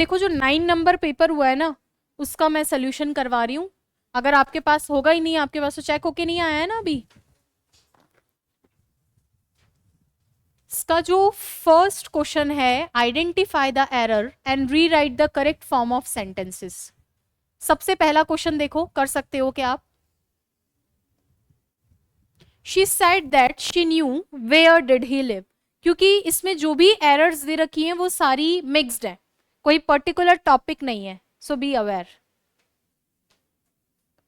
देखो जो 9 number paper हुआ है ना, उसका मैं सोल्यूशन करवा रही हूँ। अगर आपके पास होगा ही नहीं, आपके पास तो चेक होके नहीं आया है ना अभी। इसका जो फर्स्ट क्वेश्चन है, identify the error and rewrite the correct form of sentences. सबसे पहला क्वेश्चन देखो, कर सकते हो क्या आप? She said that she knew where did he live. क्योंकि इसमें जो भी एरर्स दे रखी हैं वो सारी मिक्स्ड है, कोई पर्टिकुलर टॉपिक नहीं है, सो बी अवेयर।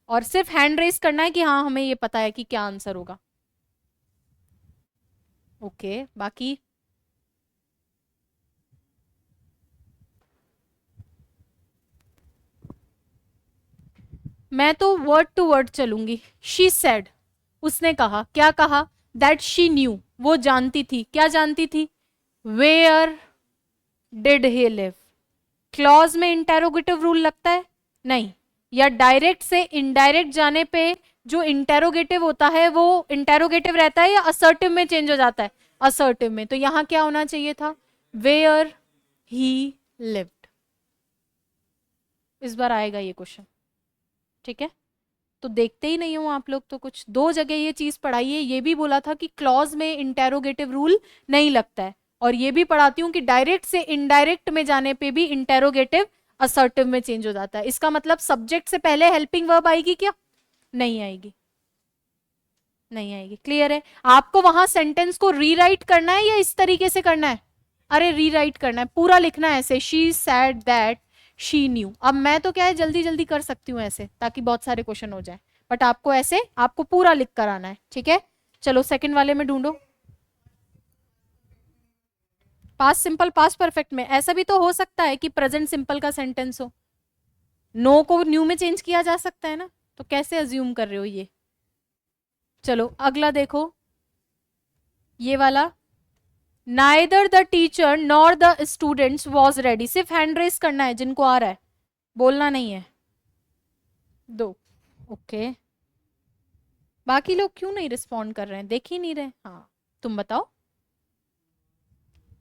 और सिर्फ हैंड रेस करना है कि हाँ हमें ये पता है कि क्या आंसर होगा। ओके, बाकी मैं तो वर्ड टू वर्ड चलूंगी। शी सेड, उसने कहा, क्या कहा? दैट शी न्यू, वो जानती थी। क्या जानती थी? Where did he live. Clause में इंटेरोगेटिव रूल लगता है? नहीं। या डायरेक्ट से इनडायरेक्ट जाने पे जो इंटेरोगेटिव होता है वो इंटेरोगेटिव रहता है या असर्टिव में चेंज हो जाता है? असर्टिव में। तो यहां क्या होना चाहिए था? Where he lived. इस बार आएगा ये क्वेश्चन, ठीक है? तो देखते ही नहीं हो आप लोग तो कुछ। दो जगह ये चीज पढ़ाई है, ये भी बोला था कि क्लॉज में इंटेरोगेटिव रूल नहीं लगता है, और ये भी पढ़ाती हूँ कि डायरेक्ट से इनडायरेक्ट में जाने पे भी इंटेरोगेटिव असर्टिव में चेंज हो जाता है। इसका मतलब सब्जेक्ट से पहले हेल्पिंग वर्ब आएगी क्या? नहीं आएगी, नहीं आएगी। क्लियर है? आपको वहां सेंटेंस को रीराइट करना है या इस तरीके से करना है? अरे रीराइट करना है, पूरा लिखना है ऐसे, she said that she new. अब मैं तो क्या है जल्दी जल्दी कर सकती हूँ ऐसे ताकि बहुत सारे क्वेश्चन हो जाए, बट आपको ऐसे आपको पूरा लिख कर आना है, ठीक है? चलो सेकंड वाले में ढूंढो। पास्ट सिंपल पास्ट परफेक्ट में ऐसा भी तो हो सकता है कि प्रेजेंट सिंपल का सेंटेंस हो, नो को न्यू में चेंज किया जा सकता है ना। तो कैसे अज्यूम कर रहे हो ये? चलो अगला देखो, ये वाला। Neither the teacher nor the students was ready. सिर्फ हैंड रेस करना है जिनको आ रहा है, बोलना नहीं है। दो। ओके, बाकी लोग क्यों नहीं रिस्पॉन्ड कर रहे हैं? देख ही नहीं रहे। हाँ, तुम बताओ।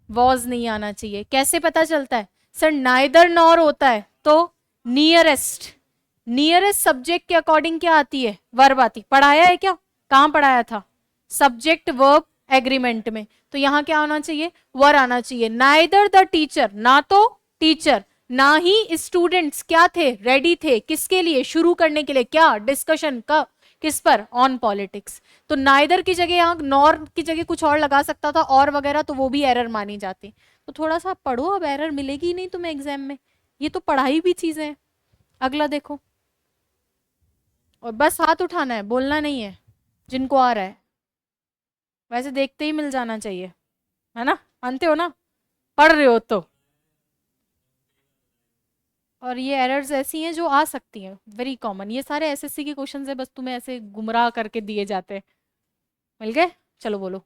वॉज नहीं आना चाहिए। कैसे पता चलता है? सर नाइदर नॉर होता है तो नियरेस्ट, नियरेस्ट सब्जेक्ट के अकॉर्डिंग क्या आती है? वर्ब आती। पढ़ाया है क्या? कहाँ पढ़ाया था? सब्जेक्ट वर्ब एग्रीमेंट में। तो यहां क्या आना चाहिए? वर आना चाहिए। नाइदर द टीचर, ना तो टीचर ना ही स्टूडेंट्स क्या थे? रेडी थे। किसके लिए? शुरू करने के लिए। क्या? डिस्कशन का। किस पर? On politics. तो नाइदर की जगह यहाँ नॉर की जगह कुछ और लगा सकता था, और वगैरह, तो वो भी एरर मानी जाती। तो थोड़ा सा पढ़ो, अब एरर मिलेगी ही नहीं तुम्हें एग्जाम में। ये तो पढ़ाई भी चीजें हैं। अगला देखो, और बस हाथ उठाना है, बोलना नहीं है जिनको आ रहा है। वैसे देखते ही मिल जाना चाहिए, है ना? मानते हो ना? पढ़ रहे हो तो। और ये एरर्स ऐसी हैं जो आ सकती हैं, वेरी कॉमन। ये सारे एसएससी के क्वेश्चंस है, बस तुम्हें ऐसे गुमराह करके दिए जाते हैं। मिल गए? चलो बोलो।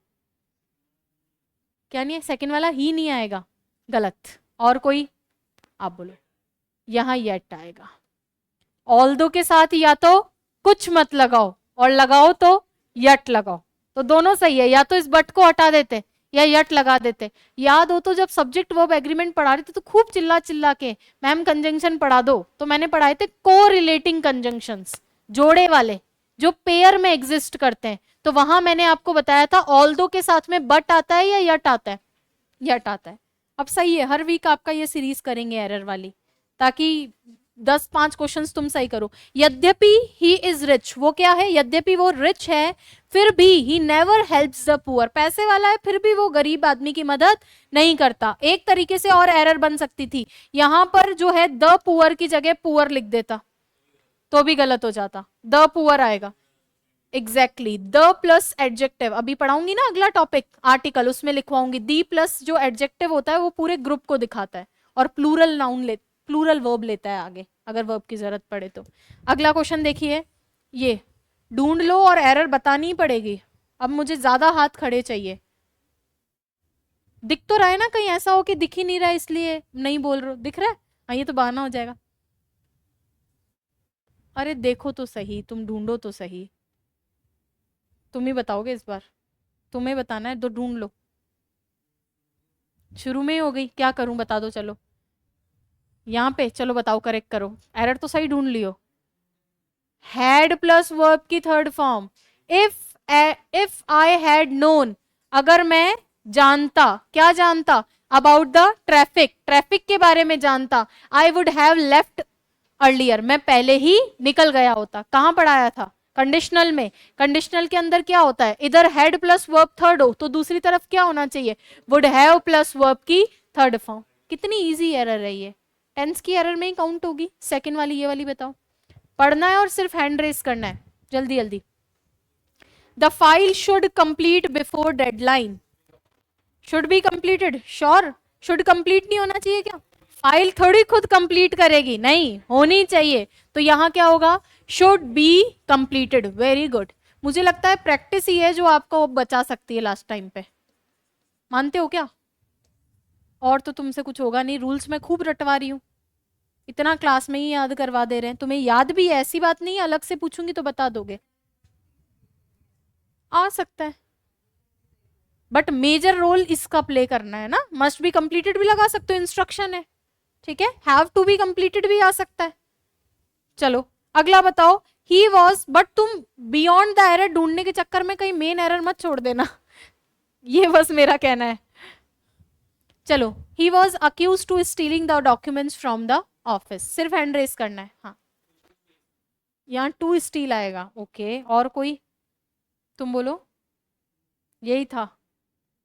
क्या नहीं है? सेकंड वाला ही नहीं आएगा, गलत। और कोई? आप बोलो। यहाँ यट आएगा। ऑल दो के साथ या तो कुछ मत लगाओ, और लगाओ तो यट लगाओ। तो दोनों सही है, या तो इस बट को हटा देते या यट लगा देते। याद हो तो जब सब्जेक्ट वर्ब एग्रीमेंट पढ़ा रहे थे तो खूब चिल्ला चिल्ला के, मैम कंजंक्शन पढ़ा दो, तो मैंने पढ़ाए थे को रिलेटिंग कंजंक्शंस, जोड़े वाले, जो पेयर में एग्जिस्ट करते हैं। तो वहां मैंने आपको बताया था ऑल दो के साथ में बट आता है या यट आता है? यट आता है। अब सही है, हर वीक आपका ये सीरीज करेंगे एरर वाली, ताकि 10-5 क्वेश्चंस तुम सही करो। यद्यपि ही इज रिच, वो क्या है? यद्यपि वो रिच है, फिर भी he never helps the poor. पैसे वाला है फिर भी वो गरीब आदमी की मदद नहीं करता। एक तरीके से और एरर बन सकती थी, यहां पर जो है द पुअर की जगह पुअर लिख देता तो भी गलत हो जाता, द पुअर आएगा। Exactly, the plus adjective. अभी पढ़ाऊंगी ना अगला टॉपिक आर्टिकल, उसमें लिखवाऊंगी दी प्लस जो एडजेक्टिव होता है वो पूरे ग्रुप को दिखाता है, और प्लूरल नाउन ले, प्लूरल वर्ब लेता है आगे अगर वर्ब की जरूरत पड़े तो। अगला क्वेश्चन देखिए, ये ढूंढ लो और एरर बतानी ही पड़ेगी। अब मुझे ज्यादा हाथ खड़े चाहिए। दिख तो रहा है ना? कहीं ऐसा हो कि दिख ही नहीं रहा है इसलिए नहीं बोल रहे हो। दिख रहा है? हाँ, ये तो बहाना हो जाएगा। अरे देखो तो सही, तुम ढूंढो तो सही। तुम ही बताओगे इस बार, तुम्हें बताना है तो ढूंढ लो। शुरू में ही हो गई, क्या करूं? बता दो चलो। यहाँ पे चलो बताओ, करेक्ट करो, एरर तो सही ढूंढ लियो। हैड प्लस वर्ब की third form, if I had known, अगर मैं जानता, क्या जानता, अबाउट द ट्रैफिक, ट्रैफिक के बारे में जानता, I would have left earlier, मैं पहले ही निकल गया होता। कहाँ पढ़ाया था? कंडीशनल में। कंडीशनल के अंदर क्या होता है, इधर हैड प्लस वर्ब थर्ड हो तो दूसरी तरफ क्या होना चाहिए, वुड हैव प्लस वर्ब की थर्ड फॉर्म। कितनी इजी एरर है ये, टेंस की एरर में ही काउंट होगी। सेकंड वाली, ये वाली बताओ। पढ़ना है और सिर्फ हैंड रेस करना है, जल्दी जल्दी। The file should complete before deadline, should be completed, sure, should complete नहीं होना चाहिए क्या? फाइल थोड़ी खुद कंप्लीट करेगी, नहीं, होनी चाहिए। तो यहां क्या होगा, should be completed. Very good. मुझे लगता है प्रैक्टिस ही है जो आपको बचा सकती है लास्ट टाइम पे, मानते हो क्या? और तो तुमसे कुछ होगा नहीं, रूल्स मैं खूब रटवा रही हूँ, इतना क्लास में ही याद करवा दे रहे हैं। तुम्हें याद भी है, ऐसी बात नहीं है, अलग से पूछूंगी तो बता दोगे। आ सकता है, बट मेजर रोल इसका प्ले करना है ना। मस्ट बी कंप्लीटेड भी लगा सकते हो, इंस्ट्रक्शन है, ठीक है। हैव टू बी कंप्लीटेड भी आ सकता है। चलो अगला बताओ। ही वॉज, बट तुम बियॉन्ड द एरर ढूंढने के चक्कर में कहीं मेन एरर मत छोड़ देना ये बस मेरा कहना है। चलो, he was accuse to stealing the documents from the office, सिर्फ हैंड रेस करना है। हाँ, यहाँ टू स्टील आएगा, ओके। और कोई, तुम बोलो। यही था,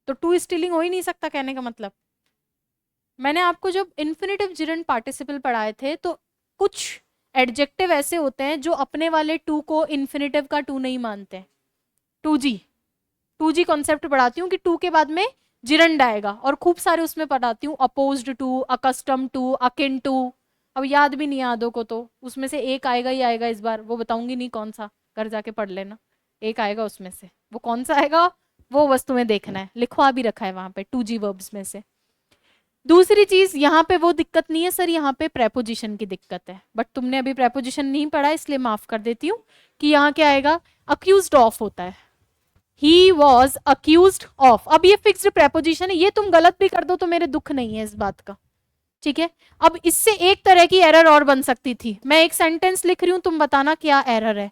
तो टू स्टीलिंग हो ही नहीं सकता, कहने का मतलब। मैंने आपको जब इन्फिनेटिव जिरंड पार्टिसिपल पढ़ाए थे तो कुछ एडजेक्टिव ऐसे होते हैं जो अपने वाले टू को इन्फिनेटिव का टू नहीं मानते। टू जी कॉन्सेप्ट पढ़ाती हूँ कि टू के बाद में जिरंड आएगा, और खूब सारे उसमें पढ़ाती हूँ, opposed to, accustom to, akin to. अब याद भी नहीं यादों को तो उसमें से एक आएगा ही आएगा, इस बार वो बताऊंगी नहीं कौन सा, घर जाके पढ़ लेना। एक आएगा उसमें से, वो कौन सा आएगा वो बस तुम्हें देखना है, लिखवा भी रखा है वहां पे, टू जी वर्ब्स में से। दूसरी चीज, यहाँ पे वो दिक्कत नहीं है सर, यहाँ पे प्रेपोजिशन की दिक्कत है, बट तुमने अभी प्रेपोजिशन नहीं पढ़ा इसलिए माफ कर देती हूँ कि यहाँ क्या आएगा, अक्यूज्ड ऑफ होता है। ही वॉज अक्यूज्ड ऑफ, अब ये फिक्स्ड प्रेपोजिशन है, ये तुम गलत भी कर दो तो मेरे दुख नहीं है इस बात का, ठीक है। अब इससे एक तरह की एरर और बन सकती थी, मैं एक सेंटेंस लिख रही हूं, तुम बताना क्या एरर है,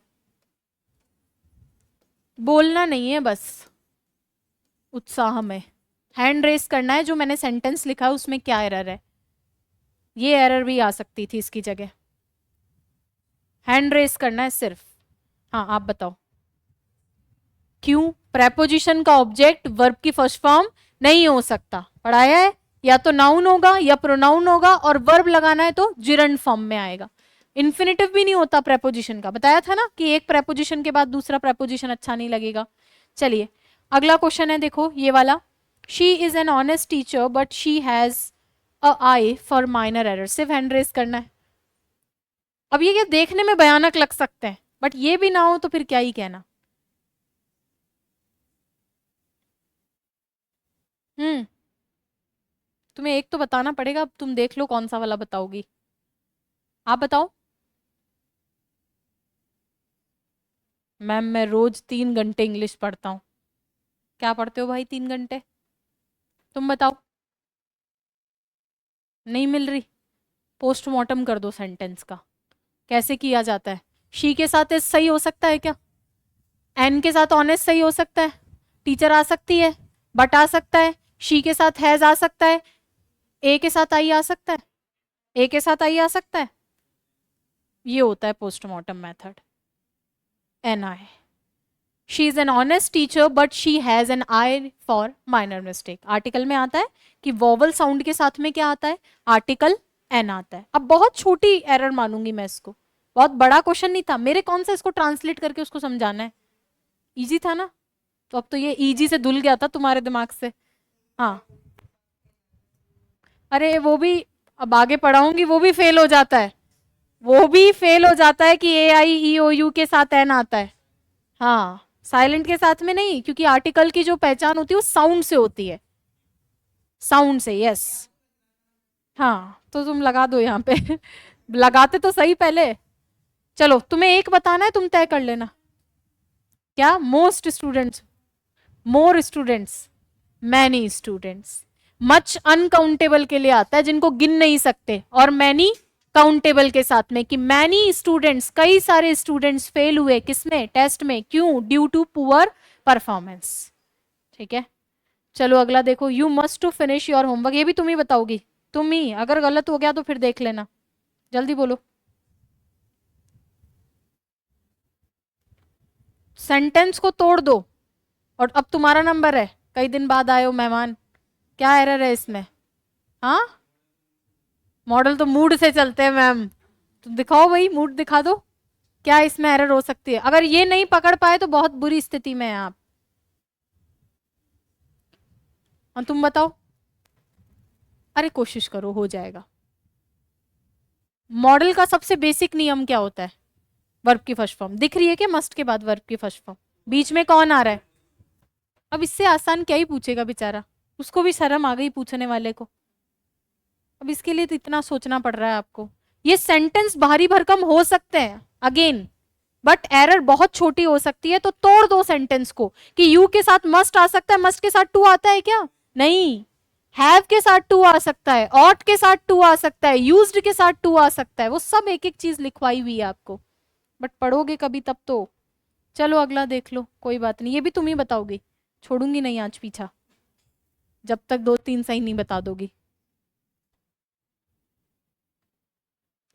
बोलना नहीं है बस, उत्साह में हैंड रेस करना है, जो मैंने सेंटेंस लिखा है उसमें क्या एरर है। ये एरर भी आ सकती थी इसकी जगह, हैंड रेस करना है सिर्फ। हाँ आप बताओ, क्यों? प्रेपोजिशन का ऑब्जेक्ट वर्ब की फर्स्ट फॉर्म नहीं हो सकता, पढ़ाया है, या तो नाउन होगा या प्रोनाउन होगा, और वर्ब लगाना है तो जिरंड फॉर्म में आएगा। इन्फिनेटिव भी नहीं होता प्रेपोजिशन का, बताया था ना कि एक प्रेपोजिशन के बाद दूसरा प्रेपोजिशन अच्छा नहीं लगेगा। चलिए अगला क्वेश्चन है, देखो ये वाला। She is an honest teacher but she has a I for minor error, सिर्फ हैंड रेस करना है। अब ये देखने में भयानक लग सकते हैं, बट ये भी ना हो तो फिर क्या ही कहना। हम्म, तुम्हें एक तो बताना पड़ेगा, अब तुम देख लो कौन सा वाला बताओगी। आप बताओ। मैम मैं रोज 3 घंटे इंग्लिश पढ़ता हूँ। क्या पढ़ते हो भाई 3 घंटे? तुम बताओ। नहीं मिल रही? पोस्टमार्टम कर दो सेंटेंस का, कैसे किया जाता है। शी के साथ इस सही हो सकता है क्या? एन के साथ ऑनेस्ट सही हो सकता है? टीचर आ सकती है, बट आ सकता है, शी के साथ हैज आ सकता है, ए के साथ आई आ सकता है, ए के साथ आई आ सकता है। ये होता है postmortem method. An eye, she is an honest teacher but she has an eye for minor mistake. Article में आता है कि वोवल साउंड के साथ में क्या आता है, आर्टिकल एन आता है। अब बहुत छोटी एरर मानूंगी मैं इसको, बहुत बड़ा क्वेश्चन नहीं था मेरे, कौन सा इसको ट्रांसलेट करके उसको समझाना है, इजी था ना। तो अब तो ये इजी से धुल गया था तुम्हारे दिमाग से। हाँ, अरे वो भी अब आगे पढ़ाऊंगी, वो भी फेल हो जाता है, वो भी फेल हो जाता है कि ए आई ई ओ यू के साथ एन आता है। हाँ, साइलेंट के साथ में नहीं, क्योंकि आर्टिकल की जो पहचान होती है वो साउंड से होती है, साउंड से, यस। हाँ तो तुम लगा दो यहाँ पे लगाते तो सही पहले। चलो तुम्हें एक बताना है, तुम तय कर लेना। क्या? Most students, more students, many students. Much uncountable के लिए आता है, जिनको गिन नहीं सकते, और मैनी काउंटेबल के साथ में, कि मैनी स्टूडेंट्स, कई सारे स्टूडेंट्स फेल हुए किसमें, टेस्ट में, क्यों, ड्यू टू पुअर परफॉर्मेंस। ठीक है, चलो अगला देखो, you must to finish your homework, ये भी तुम ही बताओगी, तुम ही, अगर गलत हो गया तो फिर देख लेना, जल्दी बोलो। सेंटेंस को तोड़ दो, और अब तुम्हारा नंबर है, कई दिन बाद आए हो मेहमान, क्या एरर है इसमें? हाँ, मॉडल तो मूड से चलते हैं मैम, तो दिखाओ भाई, मूड दिखा दो, क्या इसमें एरर हो सकती है? अगर ये नहीं पकड़ पाए तो बहुत बुरी स्थिति में है आप। और तुम बताओ, अरे कोशिश करो, हो जाएगा। मॉडल का सबसे बेसिक नियम क्या होता है? वर्ब की फर्स्ट फॉर्म दिख रही है क्या? मस्ट के बाद वर्ब की फर्स्ट फॉर्म, बीच में कौन आ रहा है? अब इससे आसान क्या ही पूछेगा बेचारा, उसको भी शर्म आ गई पूछने वाले को। अब इसके लिए तो इतना सोचना पड़ रहा है आपको। ये सेंटेंस भारी भरकम हो सकते हैं अगेन, बट एरर बहुत छोटी हो सकती है, तो तोड़ दो सेंटेंस को, कि यू के साथ मस्ट आ सकता है, मस्ट के साथ टू आता है क्या? नहीं। हैव के साथ टू आ सकता है, ऑट के साथ टू आ सकता है, यूज्ड के साथ टू आ सकता है, वो सब एक एक चीज लिखवाई हुई है आपको, बट पढ़ोगे कभी तब तो। चलो अगला देख लो, कोई बात नहीं, ये भी तुम ही बताओगी, छोड़ूंगी नहीं आज पीछा, जब तक 2-3 सही नहीं बता दोगी।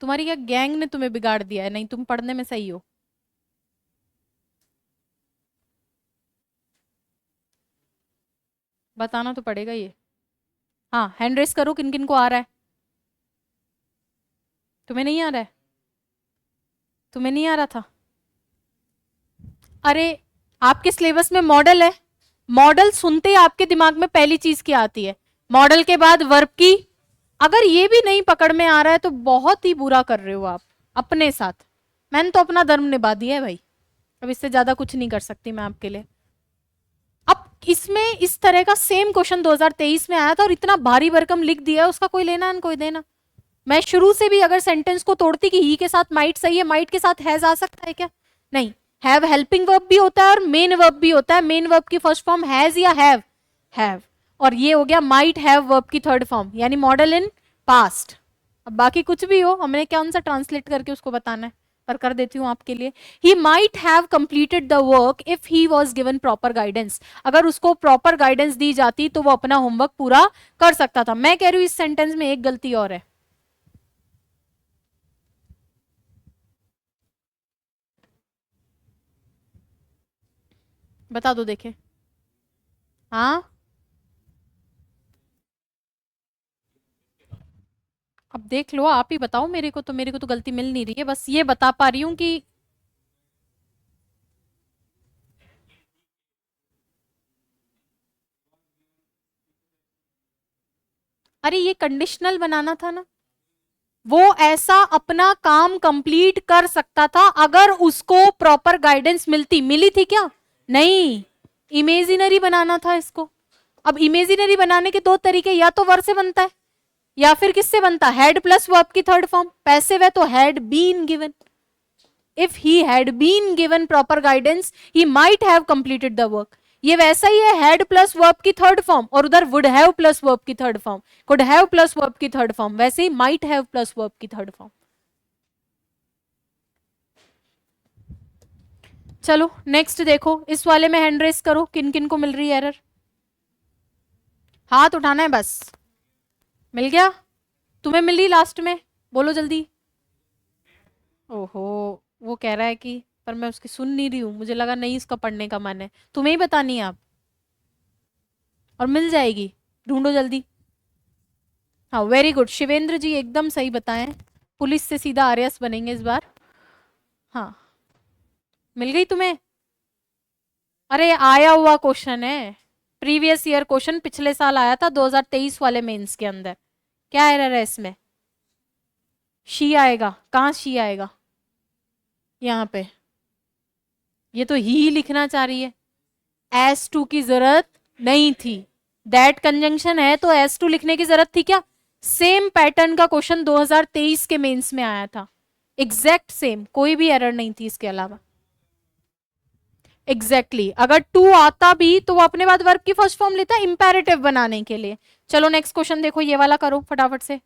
तुम्हारी क्या गैंग ने तुम्हें बिगाड़ दिया है? नहीं, तुम पढ़ने में सही हो। बताना तो पड़ेगा ये। हाँ, हैंड रेस करो, किन किन को आ रहा है? तुम्हें नहीं आ रहा है? तुम्हें नहीं आ रहा था? अरे, आपके सिलेबस में मॉडल है, मॉडल सुनते ही आपके दिमाग में पहली चीज क्या आती है? मॉडल के बाद वर्ब की। अगर ये भी नहीं पकड़ में आ रहा है तो बहुत ही बुरा कर रहे हो आप अपने साथ। मैंने तो अपना धर्म निभा दिया है भाई, अब इससे ज्यादा कुछ नहीं कर सकती मैं आपके लिए। अब इसमें इस तरह का सेम क्वेश्चन 2023 में आया था, और इतना भारी भरकम लिख दिया है, उसका कोई लेना है कोई देना? मैं शुरू से भी अगर सेंटेंस को तोड़ती कि ही के साथ माइट सही है, माइट के साथ हैज आ सकता है क्या? नहीं। हैव हेल्पिंग वर्ब भी होता है और मेन वर्ब भी होता है, मेन वर्ब की फर्स्ट फॉर्म हैज या हैव, और ये हो गया माइट हैव वर्ब की थर्ड फॉर्म, यानी मॉडल इन पास्ट। अब बाकी कुछ भी हो, हमने कौन सा ट्रांसलेट करके उसको बताना है, पर कर देती हूँ आपके लिए। ही might have completed the work if he was given proper guidance, अगर उसको प्रॉपर गाइडेंस दी जाती तो वो अपना होमवर्क पूरा कर सकता था। मैं कह रही हूँ इस सेंटेंस में एक गलती और है। बता दो देखे। हाँ, अब देख लो, आप ही बताओ मेरे को, तो मेरे को तो गलती मिल नहीं रही है, बस ये बता पा रही हूँ कि अरे ये कंडीशनल बनाना था ना, वो ऐसा अपना काम कंप्लीट कर सकता था अगर उसको प्रॉपर गाइडेंस मिलती। मिली थी क्या? नहीं। इमेजिनरी बनाना था इसको। अब इमेजिनरी बनाने के दो तरीके, या तो वर्ब से बनता है या फिर किससे बनता है? हैड प्लस वर्ब की थर्ड फॉर्म। पैसिव है तो had been given. If he had been given proper guidance he might have completed the work. ये वैसा ही है, हैड प्लस वर्ब की थर्ड फॉर्म, और उधर वुड हैव प्लस वर्ब की third form, could have plus verb की third form, वैसे ही माइट हैव प्लस वर्ब की थर्ड फॉर्म। चलो नेक्स्ट देखो, इस वाले में हैंड रेस करो, किन किन को मिल रही है एरर, हाथ उठाना है बस। मिल गया? तुम्हें मिली लास्ट में, बोलो जल्दी। ओहो, वो कह रहा है कि पर मैं उसकी सुन नहीं रही हूँ, मुझे लगा नहीं इसका पढ़ने का मन है, तुम्हें ही बतानी है आप, और मिल जाएगी, ढूंढो जल्दी। हाँ वेरी गुड शिवेंद्र जी, एकदम सही बताएं, पुलिस से सीधा आरएस बनेंगे इस बार। हाँ, मिल गई तुम्हें? अरे आया हुआ क्वेश्चन है, प्रीवियस ईयर क्वेश्चन, पिछले साल आया था 2023 वाले मेंस के अंदर। क्या एरर है इसमें? शी आएगा, कहाँ शी आएगा? यहाँ पे, ये तो ही लिखना चाह रही है, एस टू की जरूरत नहीं थी, दैट कंजंक्शन है तो एस टू लिखने की जरूरत थी क्या? सेम पैटर्न का क्वेश्चन 2023 के मेंस में आया था, एग्जैक्ट सेम, कोई भी एरर नहीं थी इसके अलावा। Exactly exactly. अगर टू आता भी तो वो अपने बाद वर्ब की फर्स्ट फॉर्म लेता है इंपेरेटिव बनाने के लिए। चलो नेक्स्ट क्वेश्चन देखो, ये वाला करो फटाफट से।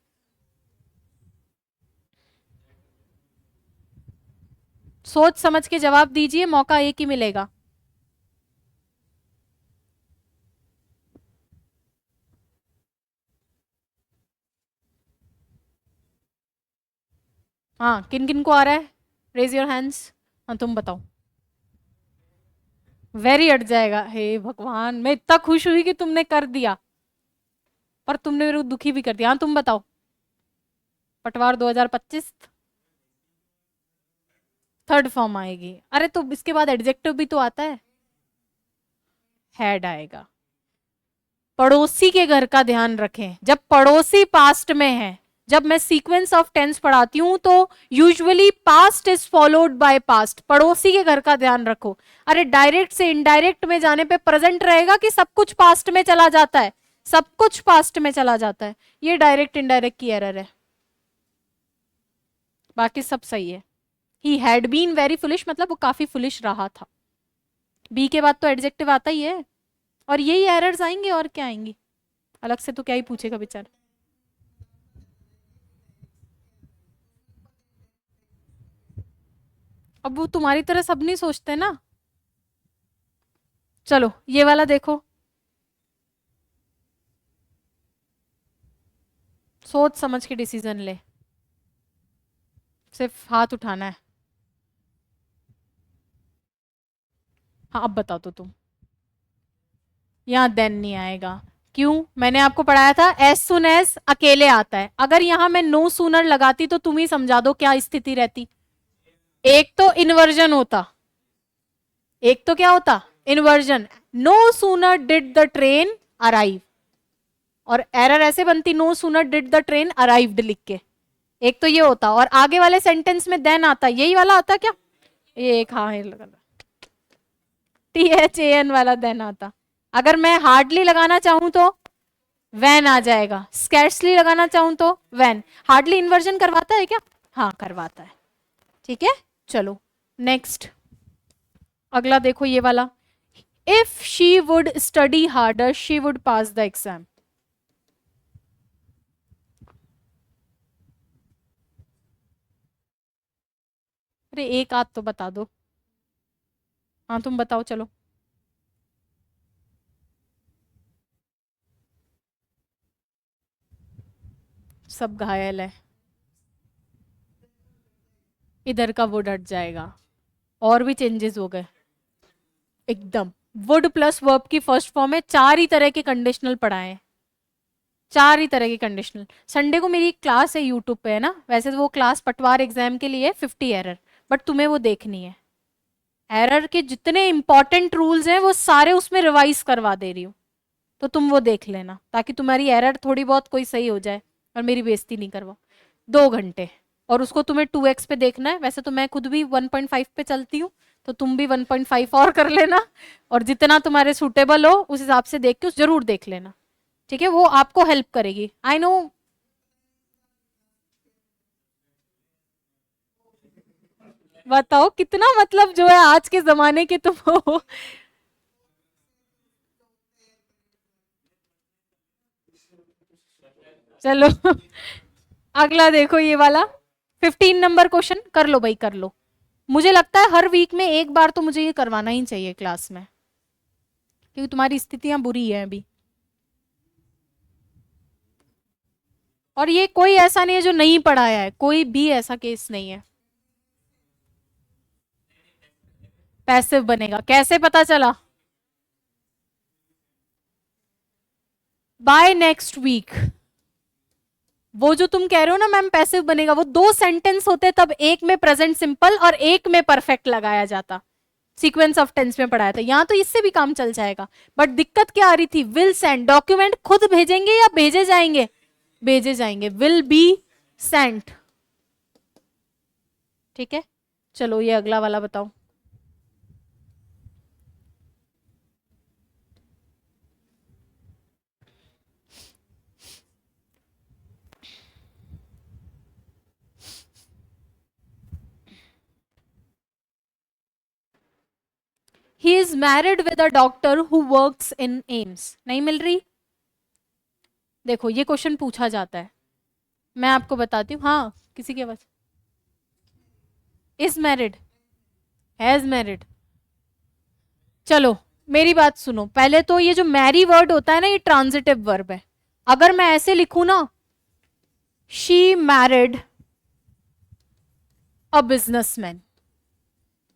सोच समझ के जवाब दीजिए, मौका एक ही मिलेगा। हाँ, किन किन को आ रहा है, रेज योर हैंड्स। हाँ तुम बताओ। वेरी अट जाएगा, हे भगवान, मैं इतना खुश हुई कि तुमने कर दिया, पर तुमने मेरे को दुखी भी कर दिया। हाँ तुम बताओ। पटवार 2025 थर्ड फॉर्म आएगी। अरे तो इसके बाद एडजेक्टिव भी तो आता है, हैड आएगा। पड़ोसी के घर का ध्यान रखें, जब पड़ोसी पास्ट में है, जब मैं सीक्वेंस ऑफ टेंस पढ़ाती हूं तो usually past is followed by past. पड़ोसी के घर का ध्यान रखो। अरे डायरेक्ट से इनडायरेक्ट में जाने पे प्रेजेंट रहेगा कि सब कुछ पास्ट में चला जाता है, सब कुछ पास्ट में चला जाता है। ये डायरेक्ट इनडायरेक्ट की एरर है, बाकी सब सही है। He had been very foolish मतलब वो काफी फुलिश रहा था। बी के बाद तो एडजेक्टिव आता ही है, और यही एरर्स आएंगे और क्या आएंगी, अलग से तो क्या ही पूछेगा बेचारा। अब वो तुम्हारी तरह सब नहीं सोचते ना। चलो ये वाला देखो, सोच समझ के डिसीजन ले, सिर्फ हाथ उठाना है। हाँ अब बताओ तो तुम। यहाँ देन नहीं आएगा, क्यों? मैंने आपको पढ़ाया था एज सुन एज अकेले आता है। अगर यहाँ मैं नो सूनर लगाती तो तुम ही समझा दो क्या स्थिति रहती। एक तो इन्वर्जन होता, एक तो क्या होता, inversion. No sooner did the train arrive, और एरर ऐसे बनती no sooner did the train arrived लिख के। एक तो ये होता, और आगे वाले सेंटेंस में देन आता, यही वाला आता क्या, ये एक, हाँ THAN वाला देन आता। अगर मैं हार्डली लगाना चाहूं तो वैन आ जाएगा, स्कैर्सली लगाना चाहूं तो वैन। हार्डली इन्वर्जन करवाता है क्या? हाँ करवाता है। ठीक है, चलो नेक्स्ट, अगला देखो ये वाला। If she would study harder she would pass the exam. अरे एक आध तो बता दो। हाँ तुम बताओ चलो। सब घायल है, इधर का वुड हट जाएगा, और भी चेंजेस हो गए एकदम। वुड प्लस वर्ब की फर्स्ट फॉर्म है, चार ही तरह के कंडीशनल पढ़ाए, चार ही तरह के कंडीशनल। संडे को मेरी क्लास है यूट्यूब पे, है ना, वैसे तो वो क्लास पटवार एग्जाम के लिए 50 एरर, बट तुम्हें वो देखनी है। एरर के जितने इंपॉर्टेंट रूल्स हैं वो सारे उसमें रिवाइज करवा दे रही हूँ, तो तुम वो देख लेना ताकि तुम्हारी एरर थोड़ी बहुत कोई सही हो जाए, और मेरी बेइज्जती नहीं करवा। 2 घंटे, और उसको तुम्हें 2x पे देखना है। वैसे तो मैं खुद भी 1.5 पे चलती हूँ, तो तुम भी 1.5 और कर लेना, और जितना तुम्हारे सूटेबल हो उस हिसाब से देख के उस जरूर देख लेना। ठीक है, वो आपको हेल्प करेगी, आई नो। बताओ कितना मतलब जो है आज के जमाने के तुम हो। चलो अगला देखो ये वाला, 15 नंबर क्वेश्चन, कर लो भाई कर लो। मुझे लगता है हर वीक में एक बार तो मुझे ये करवाना ही चाहिए क्लास में, क्योंकि तुम्हारी स्थितियां बुरी है अभी। और ये कोई ऐसा नहीं है जो नहीं पढ़ाया है, कोई भी ऐसा केस नहीं है। पैसिव बनेगा कैसे पता चला? By next week. वो जो तुम कह रहे हो ना मैम पैसिव बनेगा, वो 2 सेंटेंस होते तब एक में प्रेजेंट सिंपल और एक में परफेक्ट लगाया जाता, सीक्वेंस ऑफ टेंस में पढ़ाया था। यहां तो इससे भी काम चल जाएगा, बट दिक्कत क्या आ रही थी, विल सेंड डॉक्यूमेंट खुद भेजेंगे या भेजे जाएंगे? भेजे जाएंगे, विल बी सेंट। ठीक है, चलो ये अगला वाला बताओ। ही is married with a doctor who works in AIIMS, नहीं मिल रही। देखो ये क्वेश्चन पूछा जाता है, मैं आपको बताती हूँ। हाँ किसी की आवाज, इज मैरिड, हैज मैरिड। चलो मेरी बात सुनो, पहले तो ये जो मैरी वर्ड होता है ना, ये ट्रांजिटिव वर्ब है। अगर मैं ऐसे लिखूं ना, शी मैरिड अ बिजनेसमैन,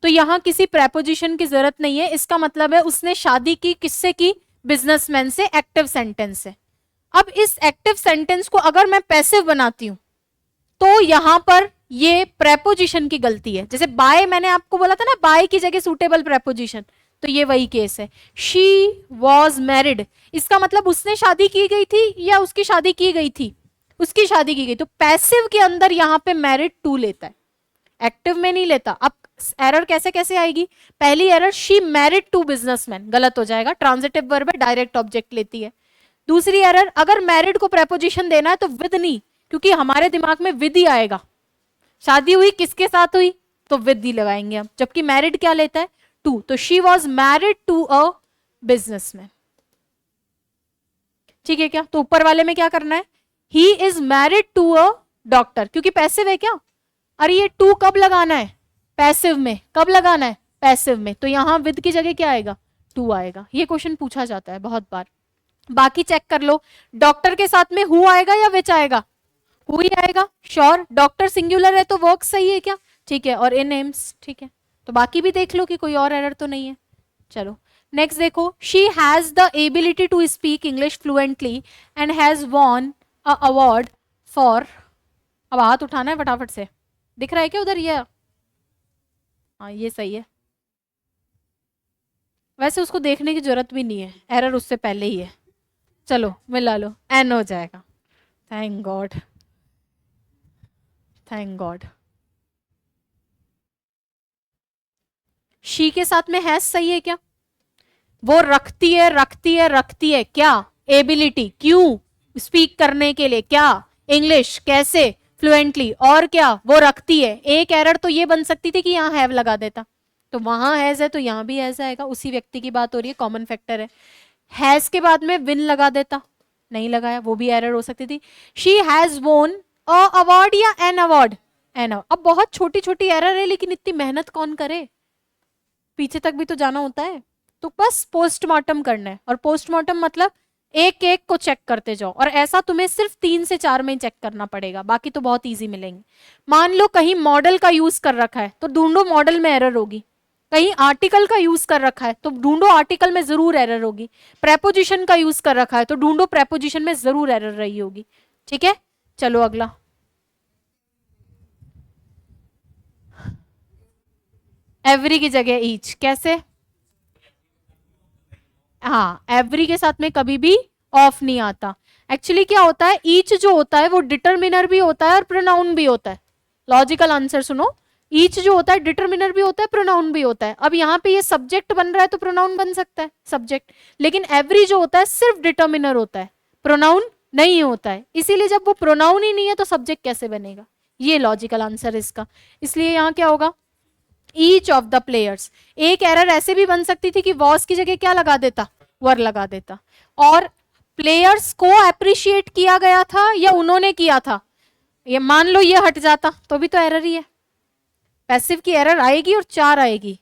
तो यहां किसी प्रेपोजिशन की जरूरत नहीं है। इसका मतलब है उसने शादी की, किससे की, बिजनेसमैन से। एक्टिव सेंटेंस है। अब इस एक्टिव सेंटेंस को अगर मैं पैसिव बनाती हूं तो यहां पर ये प्रेपोजिशन की गलती है। जैसे बाय, मैंने आपको बोला था ना बाय की जगह सुटेबल प्रेपोजिशन, तो ये वही केस है। शी वॉज मैरिड, इसका मतलब उसने शादी की गई थी या उसकी शादी की गई थी, उसकी शादी की गई। तो पैसिव के अंदर यहां पे मैरिड टू लेता है, एक्टिव में नहीं लेता। अब एरर कैसे कैसे आएगी, पहली error she married to businessman, गलत हो जाएगा, ट्रांजिटिव वर्ब है, डायरेक्ट ऑब्जेक्ट लेती है। दूसरी एरर, अगर मैरिड को प्रेपोजिशन देना है तो विद नहीं, क्योंकि हमारे दिमाग में विद ही आएगा। शादी हुई किसके साथ हुई, तो विद ही लगाएंगे हम, जबकि मैरिड क्या लेता है, टू। तो she was married to a businessman. ठीक है क्या, तो ऊपर वाले में क्या करना है, he is married to a doctor, क्योंकि पैसिव है क्या। अरे ये टू कब लगाना है, पैसिव में। कब लगाना है, पैसिव में। तो यहां विद की जगह क्या आएगा, टू आएगा। ये क्वेश्चन पूछा जाता है बहुत बार। बाकी चेक कर लो, डॉक्टर के साथ में हु आएगा या विच आएगा, हु ही आएगा। श्योर, डॉक्टर सिंगुलर है तो वर्क सही है क्या, ठीक है, और इन एम्स, ठीक है। तो बाकी भी देख लो कि कोई और एरर तो नहीं है। चलो नेक्स्ट देखो, she has the ability to speak English fluently and has won a award for. अब हाथ उठाना है फटाफट से, दिख रहा है क्या उधर, ये हाँ ये सही है। वैसे उसको देखने की जरूरत भी नहीं है, एरर उससे पहले ही है। चलो मिला लो, एन हो जाएगा। Thank God, thank God. She के साथ में हैज सही है क्या, वो रखती है रखती है रखती है क्या, एबिलिटी, क्यों, स्पीक करने के लिए, क्या, इंग्लिश, कैसे, फ्लुएंटली, और क्या, वो रखती है। एक एरर तो ये बन सकती थी कि यहाँ हैव लगा देता, तो वहां हैज है तो यहाँ भी हैज आएगा, उसी व्यक्ति की बात हो रही है, कॉमन फैक्टर है। हैज के बाद में विन लगा देता, नहीं लगाया, वो भी एरर हो सकती थी। शी हैज वोन अ अवार्ड या एन अवार्ड, एन। अब बहुत छोटी छोटी एरर है, लेकिन इतनी मेहनत कौन करे, पीछे तक भी तो जाना होता है। तो बस पोस्टमार्टम करना है, और पोस्टमार्टम मतलब एक एक को चेक करते जाओ, और ऐसा तुम्हें सिर्फ 3 से 4 में ही चेक करना पड़ेगा, बाकी तो बहुत इजी मिलेंगे। मान लो कहीं मॉडल का यूज कर रखा है तो ढूंढो मॉडल में एरर होगी, कहीं आर्टिकल का यूज कर रखा है तो ढूंढो आर्टिकल में जरूर एरर होगी, प्रेपोजिशन का यूज कर रखा है तो ढूंढो प्रेपोजिशन में जरूर एरर रही होगी। ठीक है, चलो अगला। एवरी की जगह ईच, कैसे, हाँ एवरी के साथ में कभी भी ऑफ नहीं आता। एक्चुअली क्या होता है, ईच जो होता है वो डिटरमिनर भी होता है और प्रोनाउन भी होता है। लॉजिकल आंसर सुनो, ईच जो होता है डिटरमिनर भी होता है, प्रोनाउन भी होता है। अब यहाँ पे ये सब्जेक्ट बन रहा है तो प्रोनाउन बन सकता है सब्जेक्ट, लेकिन एवरी जो होता है सिर्फ डिटरमिनर होता है, प्रोनाउन नहीं होता है। इसीलिए जब वो प्रोनाउन ही नहीं है तो सब्जेक्ट कैसे बनेगा, ये लॉजिकल आंसर इसका। इसलिए यहाँ क्या होगा, ईच ऑफ द प्लेयर्स। एक एरर ऐसे भी बन सकती थी कि वॉस की जगह क्या लगा देता, वर लगा देता। और प्लेयर्स को अप्रिशिएट किया गया था या उन्होंने किया था, ये मान लो ये हट जाता तो भी तो एरर ही है। पैसिव की एरर आएगी और 4 आएगी,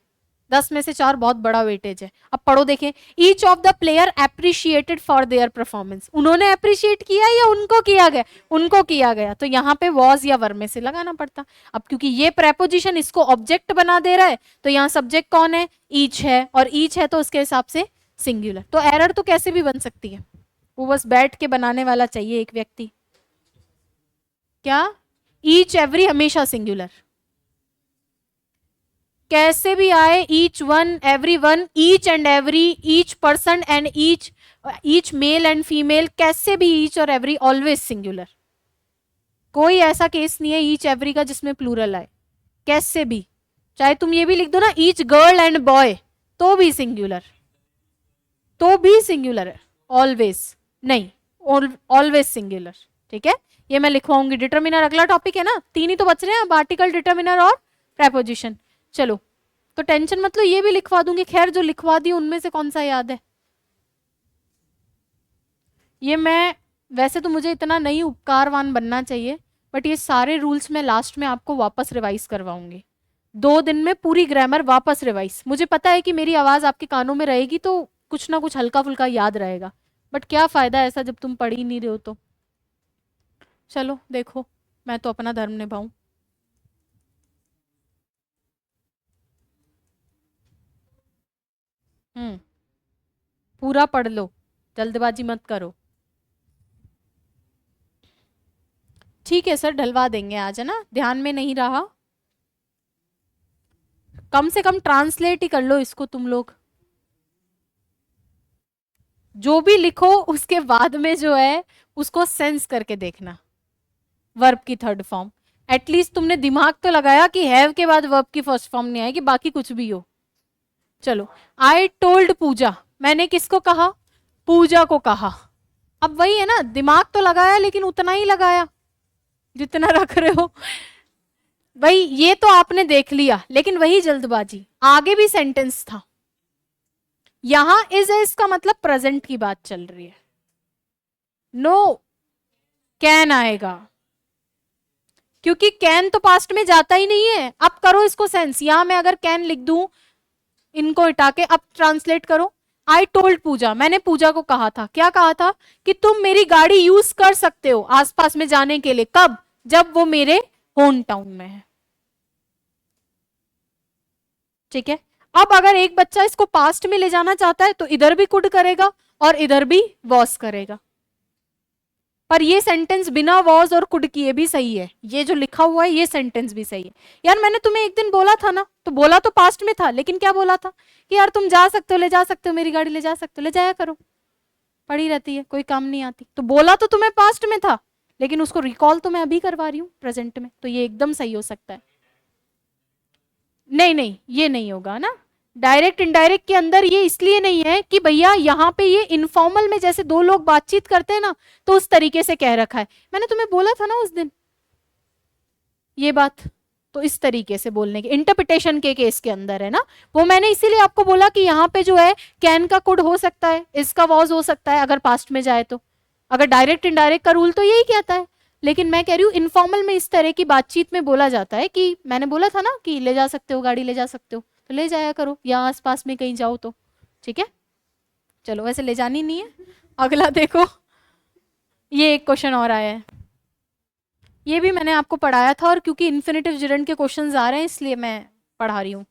10 में से 4 बहुत बड़ा वेटेज है। अब पढ़ो देखें, each of the player appreciated for their performance, उन्होंने अप्रिशिएट किया या उनको किया गया, उनको किया गया। तो यहाँ पे वॉज या वर में से लगाना पड़ता। अब क्योंकि ये प्रेपोजिशन इसको ऑब्जेक्ट बना दे रहा है तो यहाँ सब्जेक्ट कौन है, ईच है, और ईच है तो उसके हिसाब से सिंगुलर। तो एरर तो कैसे भी बन सकती है, वो बस बैठ के बनाने वाला चाहिए एक व्यक्ति। क्या, ईच एवरी हमेशा सिंगुलर, कैसे भी आए, each one, every one, each and every, each person and each, each male and female, कैसे भी ईच और एवरी ऑलवेज सिंगुलर। कोई ऐसा केस नहीं है ईच एवरी का जिसमें प्लूरल आए, कैसे भी। चाहे तुम ये भी लिख दो ना, ईच गर्ल एंड बॉय, तो भी सिंगुलर, तो भी सिंगुलर है, ऑलवेज नहीं, ऑलवेज सिंगुलर। ठीक है, ये मैं लिखवाऊंगी। डिटरमिनर अगला टॉपिक है ना, 3 ही तो बच रहे हैं अब, आर्टिकल, डिटरमिनर और प्रेपोजिशन। चलो तो टेंशन मतलब ये भी लिखवा दूंगी, खैर जो लिखवा दी उनमें से कौन सा याद है। ये मैं वैसे तो मुझे इतना नहीं उपकारवान बनना चाहिए, बट ये सारे रूल्स मैं लास्ट में आपको वापस रिवाइज करवाऊंगी। 2 दिन में पूरी ग्रामर वापस रिवाइज। मुझे पता है कि मेरी आवाज आपके कानों में रहेगी तो कुछ ना कुछ हल्का फुल्का याद रहेगा, बट क्या फायदा ऐसा जब तुम पढ़ ही नहीं रहे हो तो। चलो देखो, मैं तो अपना धर्म निभाऊं। पूरा पढ़ लो, जल्दबाजी मत करो। ठीक है सर, ढलवा देंगे आज, है ना, ध्यान में नहीं रहा। कम से कम ट्रांसलेट ही कर लो इसको तुम लोग। जो भी लिखो उसके बाद में जो है उसको सेंस करके देखना, वर्ब की थर्ड फॉर्म। एटलीस्ट तुमने दिमाग तो लगाया कि हैव के बाद वर्ब की फर्स्ट फॉर्म नहीं आएगी, बाकी कुछ भी हो। चलो, आई टोल्ड पूजा, मैंने किसको कहा, पूजा को कहा। अब वही है ना, दिमाग तो लगाया लेकिन उतना ही लगाया जितना रख रहे हो। भाई ये तो आपने देख लिया, लेकिन वही जल्दबाजी, आगे भी सेंटेंस था। यहां इज है, इसका मतलब प्रेजेंट की बात चल रही है। नो, कैन आएगा, क्योंकि कैन तो पास्ट में जाता ही नहीं है। अब करो इसको सेंस, यहां मैं अगर कैन लिख दूं, इनको हटा के अब ट्रांसलेट करो। आई टोल्ड पूजा, मैंने पूजा को कहा था, क्या कहा था, कि तुम मेरी गाड़ी यूज कर सकते हो आसपास में जाने के लिए। कब, जब वो मेरे होम टाउन में है। ठीक है, अब अगर एक बच्चा इसको पास्ट में ले जाना चाहता है तो इधर भी कुड करेगा और इधर भी वॉस करेगा। पर ये सेंटेंस बिना वॉज और कुड किए भी सही है, ये जो लिखा हुआ है ये सेंटेंस भी सही है। यार मैंने तुम्हें एक दिन बोला था ना, तो बोला तो पास्ट में था, लेकिन क्या बोला था कि यार तुम जा सकते हो, ले जा सकते हो, मेरी गाड़ी ले जा सकते हो, ले जाया करो, पड़ी रहती है, कोई काम नहीं आती। तो बोला तो तुम्हें पास्ट में था, लेकिन उसको रिकॉल तो मैं अभी करवा रही हूँ प्रेजेंट में, तो ये एकदम सही हो सकता है। नहीं नहीं, ये नहीं होगा ना, डायरेक्ट इनडायरेक्ट के अंदर ये इसलिए नहीं है कि भैया यहाँ पे ये इनफॉर्मल में जैसे दो लोग बातचीत करते हैं ना, तो उस तरीके से कह रखा है। मैंने तुम्हें बोला था ना उस दिन ये बात, तो इस तरीके से बोलने के इंटरप्रिटेशन के केस के अंदर है ना, वो मैंने इसीलिए आपको बोला कि यहाँ पे जो है कैन का कुड हो सकता है, इसका वॉज हो सकता है अगर पास्ट में जाए तो। अगर डायरेक्ट इनडायरेक्ट का रूल तो यही कहता है, लेकिन मैं कह रही हूँ इनफॉर्मल में इस तरह की बातचीत में बोला जाता है कि मैंने बोला था ना कि ले जा सकते हो, गाड़ी ले जा सकते हो, तो ले जाया करो, या आसपास में कहीं जाओ तो। ठीक है, चलो, वैसे ले जानी नहीं है। अगला देखो, ये एक क्वेश्चन और आया है, ये भी मैंने आपको पढ़ाया था, और क्योंकि इन्फिनेटिव जिरंड के क्वेश्चंस आ रहे हैं इसलिए मैं पढ़ा रही हूँ।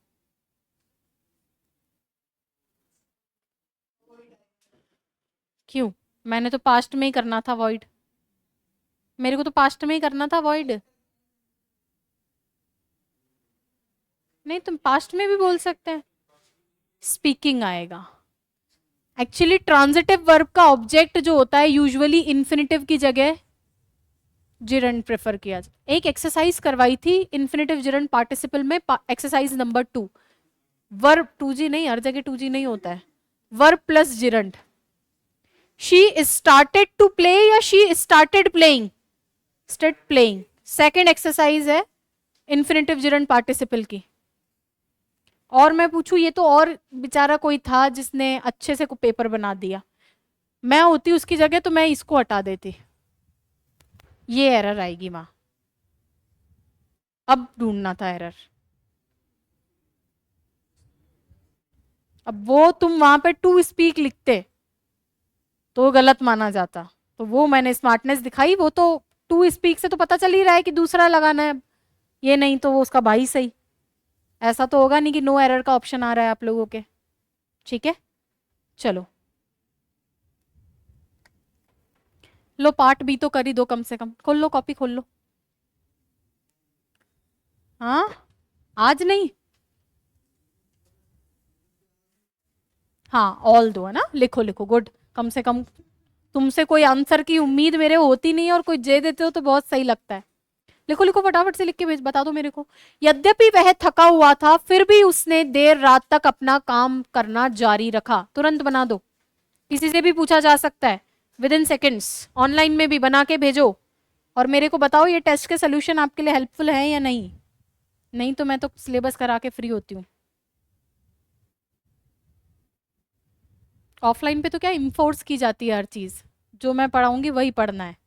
क्यों, मैंने तो पास्ट में ही करना था वॉइड, मेरे को तो पास्ट में ही करना था वॉइड। नहीं, तुम पास्ट में भी बोल सकते हैं, स्पीकिंग आएगा। एक्चुअली ट्रांजिटिव वर्ब का ऑब्जेक्ट जो होता है यूजुअली इन्फिनेटिव की जगह जिरंड प्रेफर किया जाए। एक एक्सरसाइज करवाई थी इन्फिनेटिव जिरंड पार्टिसिपल में, एक्सरसाइज नंबर 2, वर्ब 2G नहीं, हर जगह 2G नहीं होता है, verb plus gerund. She started to play या she started playing, start playing. Second exercise है इन्फिनेटिव जिरंड पार्टिसिपल की। और मैं पूछूं, ये तो और बेचारा कोई था जिसने अच्छे से को पेपर बना दिया, मैं होती उसकी जगह तो मैं इसको हटा देती। ये एरर आएगी माँ, अब ढूंढना था एरर। अब वो तुम वहां पे टू स्पीक लिखते तो गलत माना जाता, तो वो मैंने स्मार्टनेस दिखाई, वो तो टू स्पीक से तो पता चल ही रहा है कि दूसरा लगाना है, ये नहीं तो वो उसका भाई सही। ऐसा तो होगा नहीं कि नो एरर का ऑप्शन आ रहा है आप लोगों के। ठीक है, चलो, लो पार्ट बी तो कर ही दो, कम से कम खोल लो, कॉपी खोल लो। हाँ, आज नहीं, हाँ ऑल दो है ना, लिखो लिखो, गुड। कम से कम तुमसे कोई आंसर की उम्मीद मेरे होती नहीं है, और कोई जे देते हो तो बहुत सही लगता है। लिखो लिखो, फटाफट से लिख के भेज, बता दो मेरे को। यद्यपि वह थका हुआ था फिर भी उसने देर रात तक अपना काम करना जारी रखा। तुरंत बना दो, किसी से भी पूछा जा सकता है, विद इन सेकेंड्स, ऑनलाइन में भी बना के भेजो, और मेरे को बताओ ये टेस्ट के सोल्यूशन आपके लिए हेल्पफुल है या नहीं। नहीं तो मैं तो सिलेबस करा के फ्री होती हूँ। ऑफलाइन पे तो क्या इन्फोर्स की जाती है हर चीज, जो मैं पढ़ाऊंगी वही पढ़ना है।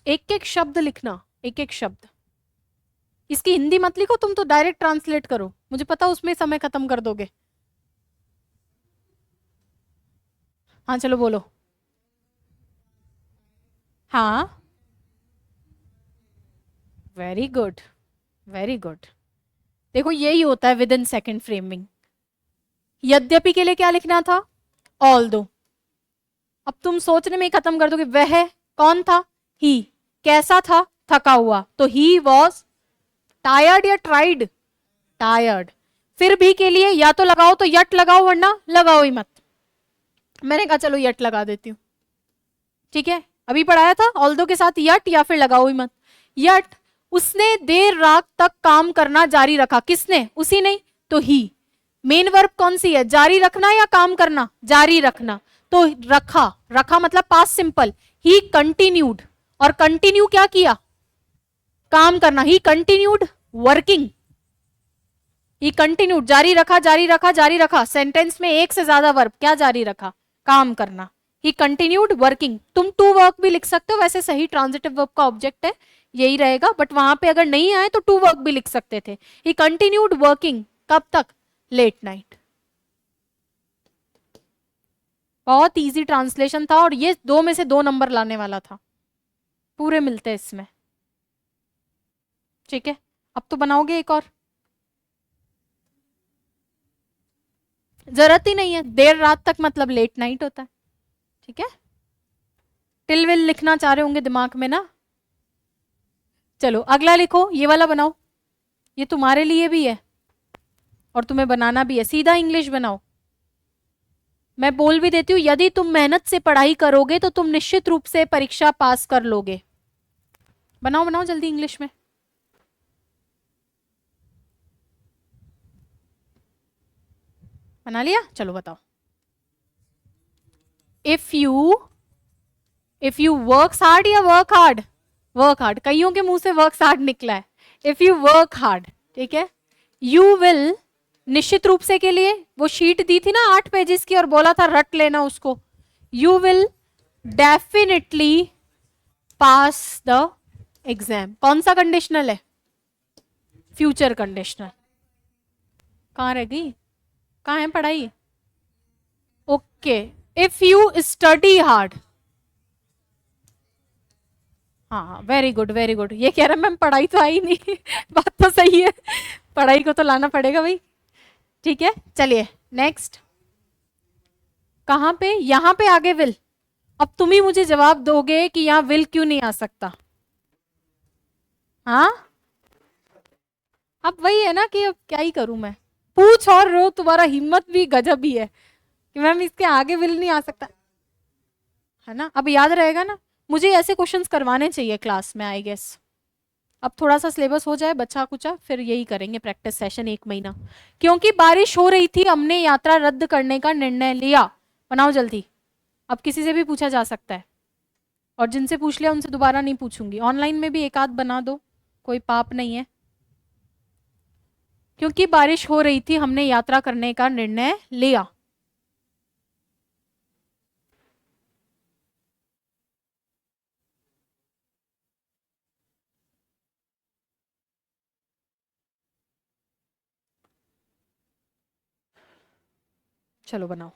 एक एक शब्द लिखना, एक एक शब्द। इसकी हिंदी मत लिखो, तुम तो डायरेक्ट ट्रांसलेट करो, मुझे पता उसमें समय खत्म कर दोगे। हाँ चलो बोलो। हाँ, वेरी गुड, वेरी गुड। देखो यही होता है विद इन सेकेंड फ्रेमिंग। यद्यपि के लिए क्या लिखना था? ऑल दो। अब तुम सोचने में ही खत्म कर दोगे। वह कौन था? ही। कैसा था? थका हुआ, तो ही वॉज टायर्ड या ट्राइड? टायर्ड। फिर भी के लिए या तो लगाओ तो यट लगाओ, वरना लगाओ ही मत। मैंने कहा चलो यट लगा देती हूँ। ठीक है, अभी पढ़ाया था ऑल्दो के साथ यट, या फिर लगाओ ही मत। यट, उसने देर रात तक काम करना जारी रखा। किसने? उसी ने, तो ही। मेन वर्ब कौन सी है? जारी रखना या काम करना? जारी रखना। तो रखा, रखा मतलब पास्ट सिंपल। ही कंटिन्यूड, और कंटिन्यू क्या किया? काम करना। ही कंटिन्यूड वर्किंग। ही कंटिन्यूड, जारी रखा, जारी रखा, जारी रखा। सेंटेंस में एक से ज्यादा वर्ब, क्या जारी रखा? काम करना। ही कंटिन्यूड वर्किंग। तुम टू वर्क भी लिख सकते हो, वैसे सही ट्रांजिटिव वर्ब का ऑब्जेक्ट है यही रहेगा, बट वहां पे अगर नहीं आए तो टू वर्क भी लिख सकते थे। ही कंटिन्यूड वर्किंग, कब तक? Late night. बहुत इजी ट्रांसलेशन था, और ये दो में से दो नंबर लाने वाला था, पूरे मिलते हैं इसमें। ठीक है, अब तो बनाओगे एक और। जरूरत ही नहीं है, देर रात तक मतलब लेट नाइट होता है। ठीक है, टिल विल लिखना चाह रहे होंगे दिमाग में ना। चलो अगला लिखो, ये वाला बनाओ। ये तुम्हारे लिए भी है और तुम्हें बनाना भी है। सीधा इंग्लिश बनाओ। मैं बोल भी देती हूँ, यदि तुम मेहनत से पढ़ाई करोगे तो तुम निश्चित रूप से परीक्षा पास कर लोगे। बनाओ बनाओ जल्दी इंग्लिश में। बना लिया? चलो बताओ। If you, if you work hard या वर्क हार्ड? वर्क हार्ड, कईयों के मुंह से वर्क हार्ड निकला है। इफ यू वर्क हार्ड, ठीक है। यू विल, निश्चित रूप से के लिए वो शीट दी थी ना 8 पेजेस की और बोला था रट लेना उसको। You will definitely pass the exam. कौन सा कंडीशनल है? Future conditional. कहाँ रह गई? कहाँ है पढ़ाई? Okay, if you study hard. हाँ वेरी गुड, वेरी गुड। ये कह रहा मैम पढ़ाई तो आई नहीं बात तो सही है, पढ़ाई को तो लाना पड़ेगा भाई। ठीक है, चलिए नेक्स्ट। कहाँ पे? यहाँ पे आगे विल। अब तुम ही मुझे जवाब दोगे कि यहाँ विल क्यों नहीं आ सकता। हाँ, अब वही है ना कि अब क्या ही करूं मैं। पूछ और रो, तुम्हारा हिम्मत भी गजब ही है कि मैम इसके आगे विल नहीं आ सकता, है ना। अब याद रहेगा ना, मुझे ऐसे क्वेश्चंस करवाने चाहिए क्लास में आई गेस। अब थोड़ा सा सिलेबस हो जाए बचा कुचा, फिर यही करेंगे प्रैक्टिस सेशन 1 महीना। क्योंकि बारिश हो रही थी हमने यात्रा रद्द करने का निर्णय लिया। बनाओ जल्दी। अब किसी से भी पूछा जा सकता है, और जिनसे पूछ लिया उनसे दोबारा नहीं पूछूंगी। ऑनलाइन में भी एक आध बना दो, कोई पाप नहीं है। क्योंकि बारिश हो रही थी हमने यात्रा करने का निर्णय लिया। चलो बनाओ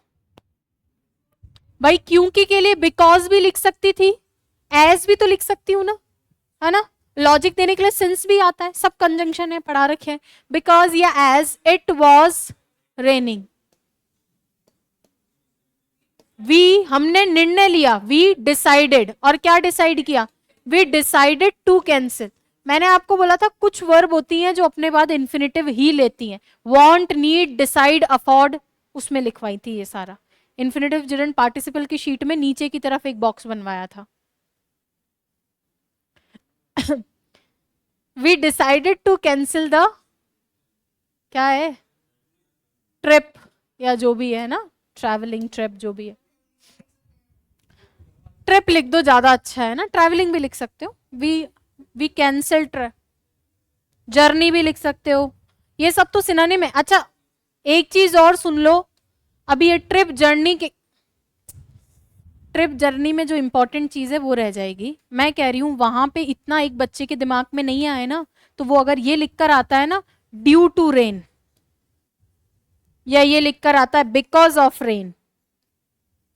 भाई। क्योंकि के लिए बिकॉज भी लिख सकती थी, एज भी तो लिख सकती हूं ना, है ना। लॉजिक देने के लिए सिंस भी आता है, सब कंजंक्शन है, पढ़ा रखे हैं। बिकॉज या as it was raining. We, हमने निर्णय लिया, वी डिसाइडेड। और क्या डिसाइड किया? We decided to cancel. मैंने आपको बोला था कुछ वर्ब होती हैं जो अपने बाद इन्फिनेटिव ही लेती हैं। वांट, नीड, डिसाइड, अफोर्ड, उसमें लिखवाई थी ये सारा। इन्फिनेटिव जिरेंट पार्टिसिपल की शीट में नीचे की तरफ एक बॉक्स बनवाया था we decided to cancel the, क्या है, ट्रिप, या जो भी है ना, ट्रैवलिंग ट्रिप जो भी है। ट्रिप लिख दो, ज्यादा अच्छा है ना। ट्रैवलिंग भी लिख सकते हो। We cancel trip. जर्नी भी लिख सकते हो, ये सब तो सिनोनिम है। अच्छा एक चीज और सुन लो, अभी ये ट्रिप जर्नी में जो इंपॉर्टेंट चीज है वो रह जाएगी। मैं कह रही हूं वहां पे इतना एक बच्चे के दिमाग में नहीं आए ना, तो वो अगर ये लिखकर आता है ना ड्यू टू रेन, या ये लिखकर आता है बिकॉज ऑफ रेन,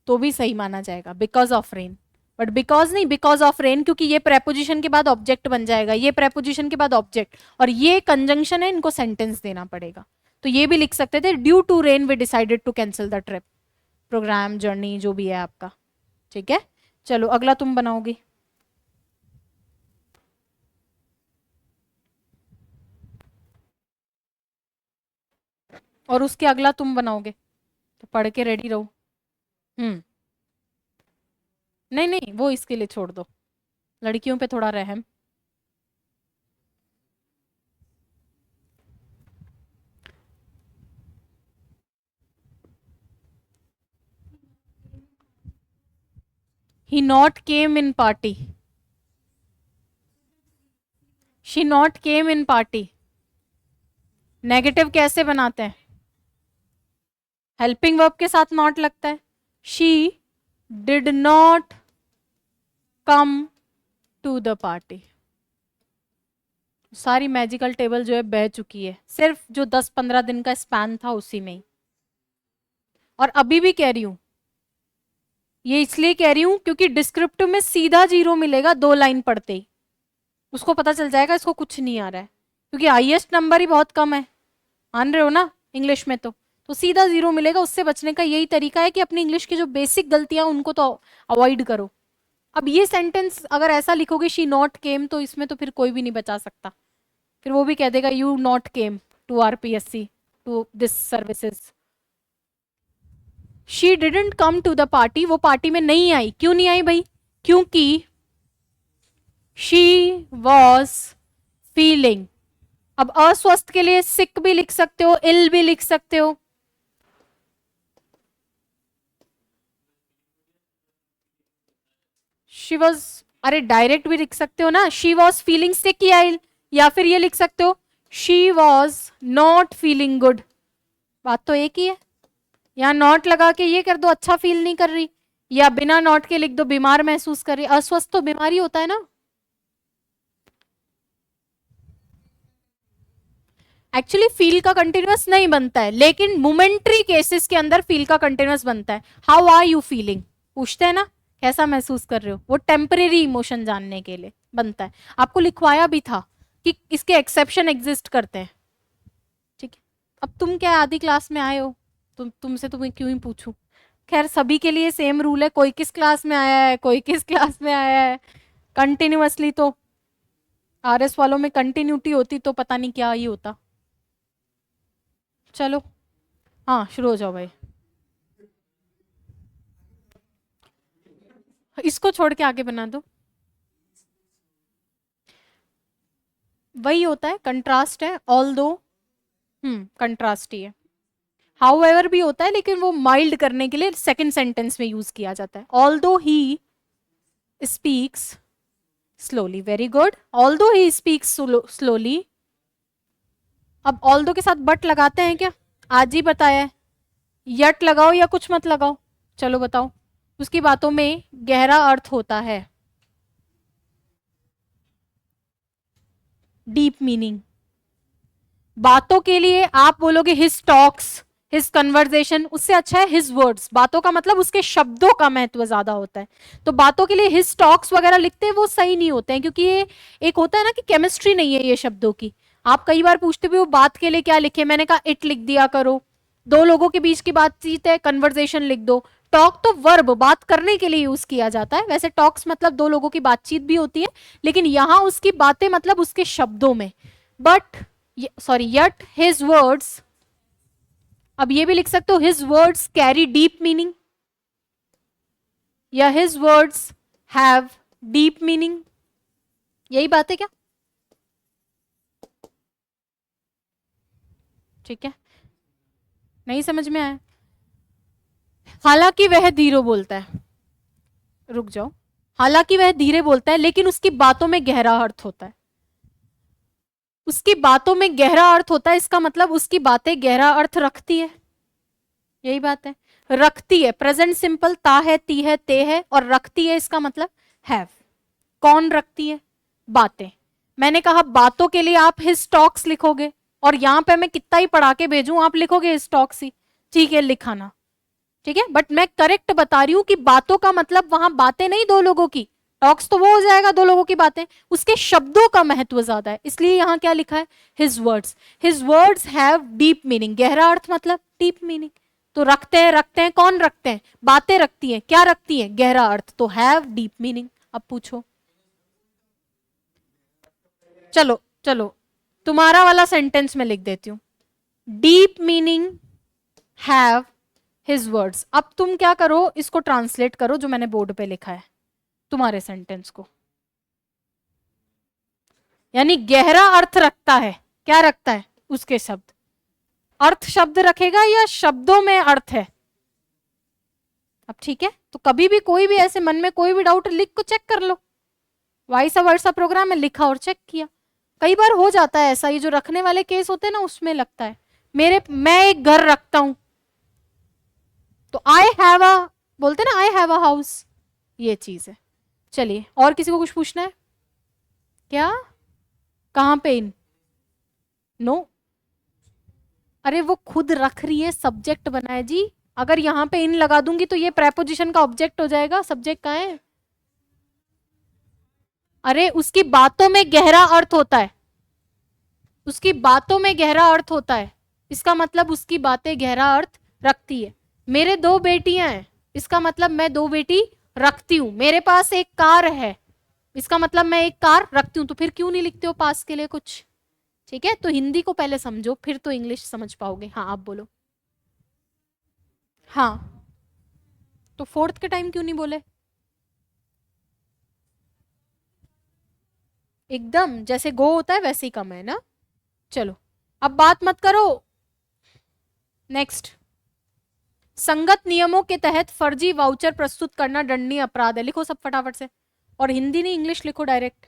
तो भी सही माना जाएगा, because of rain. But because नहीं, बिकॉज ऑफ रेन, क्योंकि ये प्रेपोजिशन के बाद ऑब्जेक्ट बन जाएगा, ये प्रेपोजिशन के बाद ऑब्जेक्ट, और ये कंजंक्शन है, इनको सेंटेंस देना पड़ेगा। तो ये भी लिख सकते थे due to rain we decided to cancel the trip, program journey जो भी है आपका। ठीक है, चलो अगला तुम बनाओगी। और उसके अगला तुम बनाओगे, तो पढ़ के रेडी रहो। हम्म, नहीं नहीं वो इसके लिए छोड़ दो, लड़कियों पे थोड़ा रहम। He not came in party, she not came in party. Negative कैसे बनाते हैं? हेल्पिंग वर्ब के साथ नॉट लगता है। She did not come to the party. सारी मैजिकल टेबल जो है बह चुकी है, सिर्फ जो 10-15 दिन का स्पैन था उसी में ही। और अभी भी कह रही हूं, ये इसलिए कह रही हूं क्योंकि डिस्क्रिप्टिव में सीधा 0 मिलेगा 2 लाइन पढ़ते ही, उसको पता चल जाएगा इसको कुछ नहीं आ रहा है, क्योंकि हाईएस्ट नंबर ही बहुत कम है, मान रहे हो ना इंग्लिश में। तो सीधा 0 मिलेगा। उससे बचने का यही तरीका है कि अपनी इंग्लिश की जो बेसिक गलतियां उनको तो अवॉइड करो। अब ये सेंटेंस अगर ऐसा लिखोगे शी नॉट केम, तो इसमें तो फिर कोई भी नहीं बचा सकता, फिर वो भी कह देगा you not came to RPSC to this services. She didn't come to the party, वो पार्टी में नहीं आई। क्यों नहीं आई भाई? क्योंकि शी वॉज फीलिंग। अब अस्वस्थ के लिए सिक भी लिख सकते हो, इल भी लिख सकते हो। शी वॉज, अरे डायरेक्ट भी लिख सकते हो ना, शी वॉज फीलिंग सिक या इल, या फिर ये लिख सकते हो she was not feeling good. बात तो एक ही है। यहाँ नॉट लगा के ये कर दो अच्छा फील नहीं कर रही, या बिना नॉट के लिख दो बीमार महसूस कर रही। अस्वस्थ तो बीमारी होता है ना। एक्चुअली फील का कंटिन्यूअस नहीं बनता है, लेकिन मोमेंट्री केसेस के अंदर फील का कंटिन्यूअस बनता है। हाउ आर यू फीलिंग पूछते हैं ना, कैसा महसूस कर रहे हो, वो टेम्परेरी इमोशन जानने के लिए बनता है। आपको लिखवाया भी था कि इसके एक्सेप्शन एग्जिस्ट करते हैं। ठीक है, अब तुम क्या आधी क्लास में आए हो, तुमसे तुम्हें क्यों ही पूछूं। खैर सभी के लिए सेम रूल है, कोई किस क्लास में आया है, कोई किस क्लास में आया है कंटिन्यूअसली। तो आरएस वालों में कंटिन्यूटी होती तो पता नहीं क्या ही होता। चलो हाँ शुरू हो जाओ भाई। इसको छोड़ के आगे बना दो। वही होता है, कंट्रास्ट है, ऑल दो। कंट्रास्ट ही है। हाउ एवर भी होता है, लेकिन वो माइल्ड करने के लिए सेकंड सेंटेंस में यूज किया जाता है। ऑल दो he speaks slowly, very good, all दो ही स्पीक्स स्लोली। अब ऑल दो के साथ बट लगाते हैं क्या? आज ही बताया है। यट लगाओ या कुछ मत लगाओ, चलो बताओ। उसकी बातों में गहरा अर्थ होता है, डीप मीनिंग। बातों के लिए आप बोलोगे हिज टॉक्स, हिज कन्वर्जेशन, उससे अच्छा है हिज वर्ड्स। बातों का मतलब उसके शब्दों का महत्व ज्यादा होता है। तो बातों के लिए हिज टॉक्स वगैरह लिखते हैं वो सही नहीं होते हैं, क्योंकि ये एक होता है ना कि केमिस्ट्री नहीं है ये शब्दों की। आप कई बार पूछते भी हो बात के लिए क्या लिखे, मैंने कहा इट लिख दिया करो। दो लोगों के बीच की बातचीत है, कन्वर्जेशन लिख दो। टॉक तो वर्ब, बात करने के लिए यूज किया जाता है। वैसे टॉक्स मतलब दो लोगों की बातचीत भी होती है, लेकिन यहां उसकी बातें मतलब उसके शब्दों में। But sorry, yet his words, अब ये भी लिख सकते हो his words carry deep meaning, या his words have deep meaning. यही बात है क्या? ठीक है, नहीं समझ में आया? हालांकि वह धीरे बोलता है, रुक जाओ, हालांकि वह धीरे बोलता है लेकिन उसकी बातों में गहरा अर्थ होता है। उसकी बातों में गहरा अर्थ होता है, इसका मतलब उसकी बातें गहरा अर्थ रखती है, यही बात है। रखती है, प्रेजेंट सिंपल, ता है, ती है, ते है, और रखती है इसका मतलब हैव। कौन रखती है? बातें। मैंने कहा बातों के लिए आप हिज टॉक्स लिखोगे, और यहां पे मैं कितना ही पढ़ा के भेजूं आप लिखोगे हिज टॉक्स ही, ठीक है लिखाना, ठीक है, बट मैं करेक्ट बता रही हूं कि बातों का मतलब वहां बातें नहीं दो लोगों की, टॉक्स तो वो हो जाएगा दो लोगों की बातें, उसके शब्दों का महत्व ज्यादा है, इसलिए यहां क्या लिखा है? His words. His words have deep meaning, गहरा अर्थ मतलब डीप मीनिंग। तो रखते हैं, रखते हैं, कौन रखते हैं? बातें रखती हैं, क्या रखती हैं? गहरा अर्थ, तो हैव डीप मीनिंग। अब पूछो। चलो चलो, तुम्हारा वाला सेंटेंस में लिख देती हूं, deep meaning have his words. अब तुम क्या करो, इसको ट्रांसलेट करो जो मैंने बोर्ड पे लिखा है, तुम्हारे सेंटेंस को। यानी गहरा अर्थ रखता है, क्या रखता है? उसके शब्द। अर्थ शब्द रखेगा या शब्दों में अर्थ है? अब ठीक है, तो कभी भी कोई भी ऐसे मन में कोई भी डाउट लिख को चेक कर लो, वाइसा वर्सा प्रोग्राम में लिखा और चेक किया। कई बार हो जाता है ऐसा, ये जो रखने वाले केस होते हैं ना उसमें लगता है। मैं एक घर रखता हूं, तो आई हैव अ, बोलते ना आई हैव अ हाउस, ये चीज है। चलिए, और किसी को कुछ पूछना है क्या? कहां पे इन? नो, अरे वो खुद रख रही है, सब्जेक्ट बना है जी। अगर यहां पे इन लगा दूंगी तो ये प्रेपोजिशन का ऑब्जेक्ट हो जाएगा, सब्जेक्ट कहाँ है? अरे उसकी बातों में गहरा अर्थ होता है, उसकी बातों में गहरा अर्थ होता है, इसका मतलब उसकी बातें गहरा अर्थ रखती है। मेरे दो बेटियां हैं, इसका मतलब मैं दो बेटी रखती हूं। मेरे पास एक कार है, इसका मतलब मैं एक कार रखती हूं। तो फिर क्यों नहीं लिखते हो पास के लिए कुछ? ठीक है, तो हिंदी को पहले समझो, फिर तो इंग्लिश समझ पाओगे। हाँ आप बोलो। हाँ, तो फोर्थ के टाइम क्यों नहीं बोले? एकदम जैसे गो होता है वैसे ही कम है ना। चलो, अब बात मत करो। नेक्स्ट, संगत नियमों के तहत फर्जी वाउचर प्रस्तुत करना दंडनीय अपराध है। लिखो सब फटाफट से, और हिंदी नहीं इंग्लिश लिखो डायरेक्ट।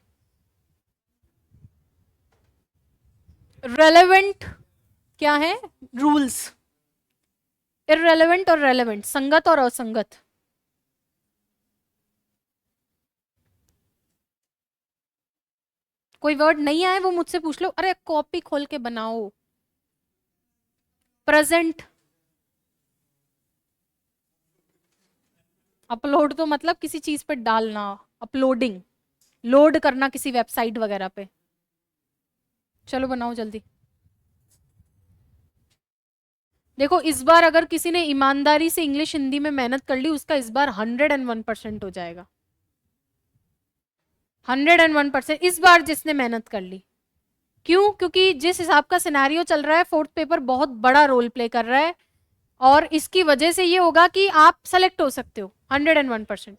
रेलेवेंट क्या है? रूल्स। इररेलेवेंट और रेलेवेंट, संगत और असंगत। कोई वर्ड नहीं आए वो मुझसे पूछ लो, अरे कॉपी खोल के बनाओ। प्रेजेंट, अपलोड तो मतलब किसी चीज पे डालना, अपलोडिंग, लोड करना किसी वेबसाइट वगैरह पे। चलो बनाओ जल्दी। देखो इस बार अगर किसी ने ईमानदारी से इंग्लिश हिंदी में मेहनत कर ली, उसका इस बार 101% हो जाएगा। 101% इस बार जिसने मेहनत कर ली। क्यों? क्योंकि जिस हिसाब का सिनेरियो चल रहा है, फोर्थ पेपर बहुत बड़ा रोल प्ले कर रहा है, और इसकी वजह से ये होगा कि आप सेलेक्ट हो सकते हो 101%।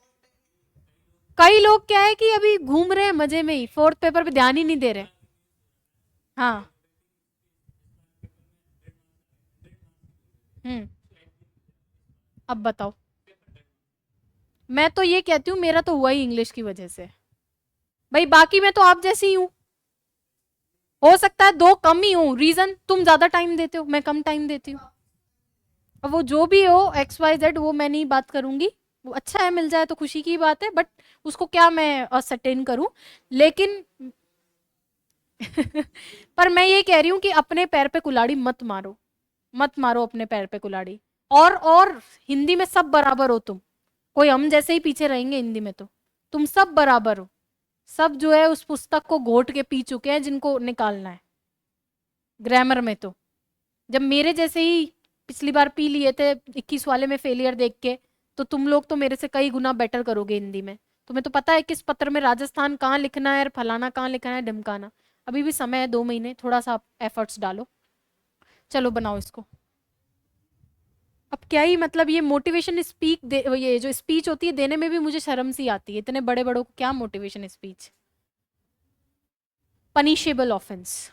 कई लोग क्या है कि अभी घूम रहे हैं मजे में ही, फोर्थ पेपर पे ध्यान ही नहीं दे रहे। हाँ। हम्म। अब बताओ। मैं तो ये कहती हूँ मेरा तो हुआ ही इंग्लिश की वजह से। भाई बाकी मैं तो आप जैसी ही हूँ, हो सकता है दो कम ही हूँ, रीजन तुम ज्यादा टाइम देते हो, मैं कम टाइम देती हूँ। अब वो जो भी हो एक्स वाई जेड, वो मैं नहीं बात करूंगी। वो अच्छा है, मिल जाए तो खुशी की बात है, बट उसको क्या मैं असरटेन करूं। लेकिन पर मैं ये कह रही हूँ कि अपने पैर पे कुल्हाड़ी मत मारो, मत मारो अपने पैर पे कुल्हाड़ी। और हिंदी में सब बराबर हो तुम, कोई हम जैसे ही पीछे रहेंगे हिंदी में, तो तुम सब बराबर हो। सब जो है उस पुस्तक को घोट के पी चुके हैं जिनको निकालना है। ग्रामर में तो जब मेरे जैसे ही पिछली बार पी लिए थे 21 वाले में फेलियर देख के, तो तुम लोग तो मेरे से कई गुना बेटर करोगे हिंदी में। तुम्हें तो पता है किस पत्र में राजस्थान कहाँ लिखना है और फलाना कहाँ लिखना है, ढिमकाना। अभी भी समय है, 2 महीने, थोड़ा सा एफर्ट्स डालो। चलो बनाओ इसको। अब क्या ही मतलब, ये मोटिवेशन स्पीक ये जो स्पीच होती है देने में भी मुझे शर्म सी आती है, इतने बड़े बड़ों को क्या motivation speech. Punishable offence.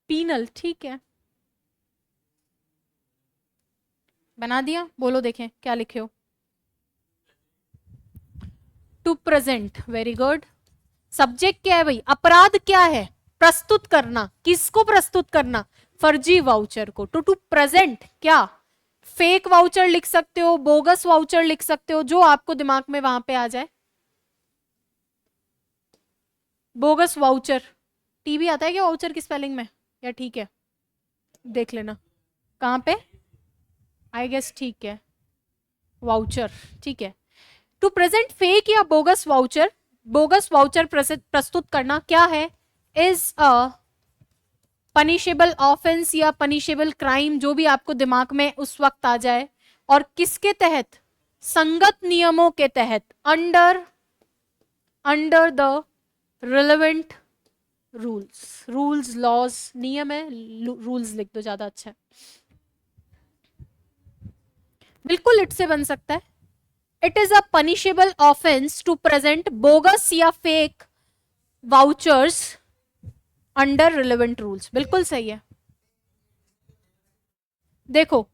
Penal, ठीक है, बना दिया। बोलो देखें क्या लिखे हो। To present, very good. Subject क्या है भाई? अपराध क्या है? प्रस्तुत करना। किसको प्रस्तुत करना? फर्जी वाउचर को। टू प्रेजेंट क्या? फेक वाउचर लिख सकते हो, बोगस वाउचर लिख सकते हो, जो आपको दिमाग में वहां पे आ जाए। बोगस वाउचर, टीवी आता है क्या वाउचर की स्पेलिंग में? या ठीक है, देख लेना कहां पे। आई गेस ठीक है, वाउचर, ठीक है। टू प्रेजेंट फेक या बोगस वाउचर, बोगस वाउचर प्रस्तुत करना क्या है? इज अ पनिशेबल ऑफेंस या पनिशेबल क्राइम, जो भी आपको दिमाग में उस वक्त आ जाए। और किसके तहत? संगत नियमों के तहत, under the relevant rules. Rules, laws, नियम है, रूल्स लिख दो, ज्यादा अच्छा है। बिल्कुल इट से बन सकता है। It is a punishable offence to present bogus या fake vouchers under relevant rules. बिल्कुल सही है। देखो,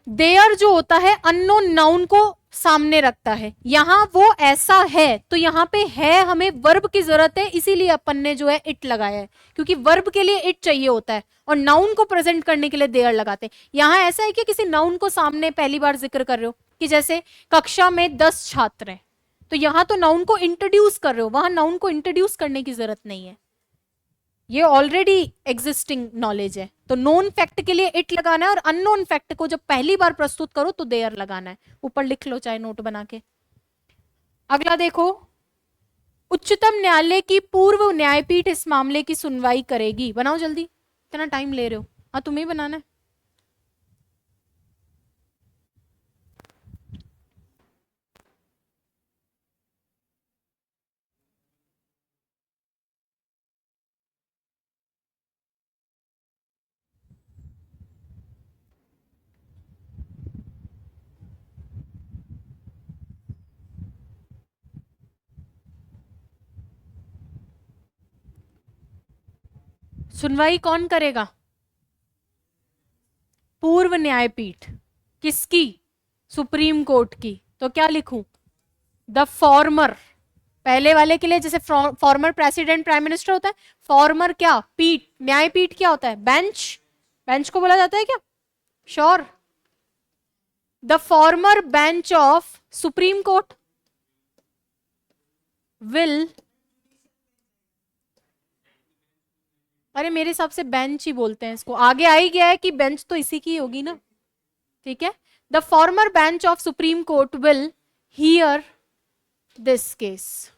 देयर जो होता है अननोन नाउन को सामने रखता है, यहां वो ऐसा है, तो यहां पे है, हमें वर्ब की जरूरत है, इसीलिए अपन ने जो है इट लगाया है, क्योंकि वर्ब के लिए इट चाहिए होता है और नाउन को प्रेजेंट करने के लिए देयर लगाते हैं। यहां ऐसा है कि किसी नाउन को सामने पहली बार जिक्र कर रहे हो, कि जैसे कक्षा में 10 छात्र हैं, तो यहां तो नाउन को इंट्रोड्यूस कर रहे हो, वहां नाउन को इंट्रोड्यूस करने की जरूरत नहीं है, ये ऑलरेडी एग्जिस्टिंग नॉलेज है। तो नोन फैक्ट के लिए इट लगाना है, और अननोन फैक्ट को जब पहली बार प्रस्तुत करो तो देयर लगाना है। ऊपर लिख लो चाहे नोट बना के। अगला देखो, उच्चतम न्यायालय की पूर्व न्यायपीठ इस मामले की सुनवाई करेगी। बनाओ जल्दी, इतना टाइम ले रहे हो। हाँ, तुम्हें बनाना है। सुनवाई कौन करेगा? पूर्व न्यायपीठ। किसकी? सुप्रीम कोर्ट की। तो क्या लिखूं? The former. पहले वाले के लिए जैसे फॉर्मर प्रेसिडेंट प्राइम मिनिस्टर होता है, फॉर्मर क्या? पीठ। न्यायपीठ क्या होता है? बेंच। बेंच को बोला जाता है क्या? Sure. The former bench of supreme court will, अरे मेरे हिसाब से बेंच ही बोलते हैं इसको, आगे आ ही गया है कि बेंच तो इसी की होगी ना। ठीक है, the former bench of supreme court will hear this case.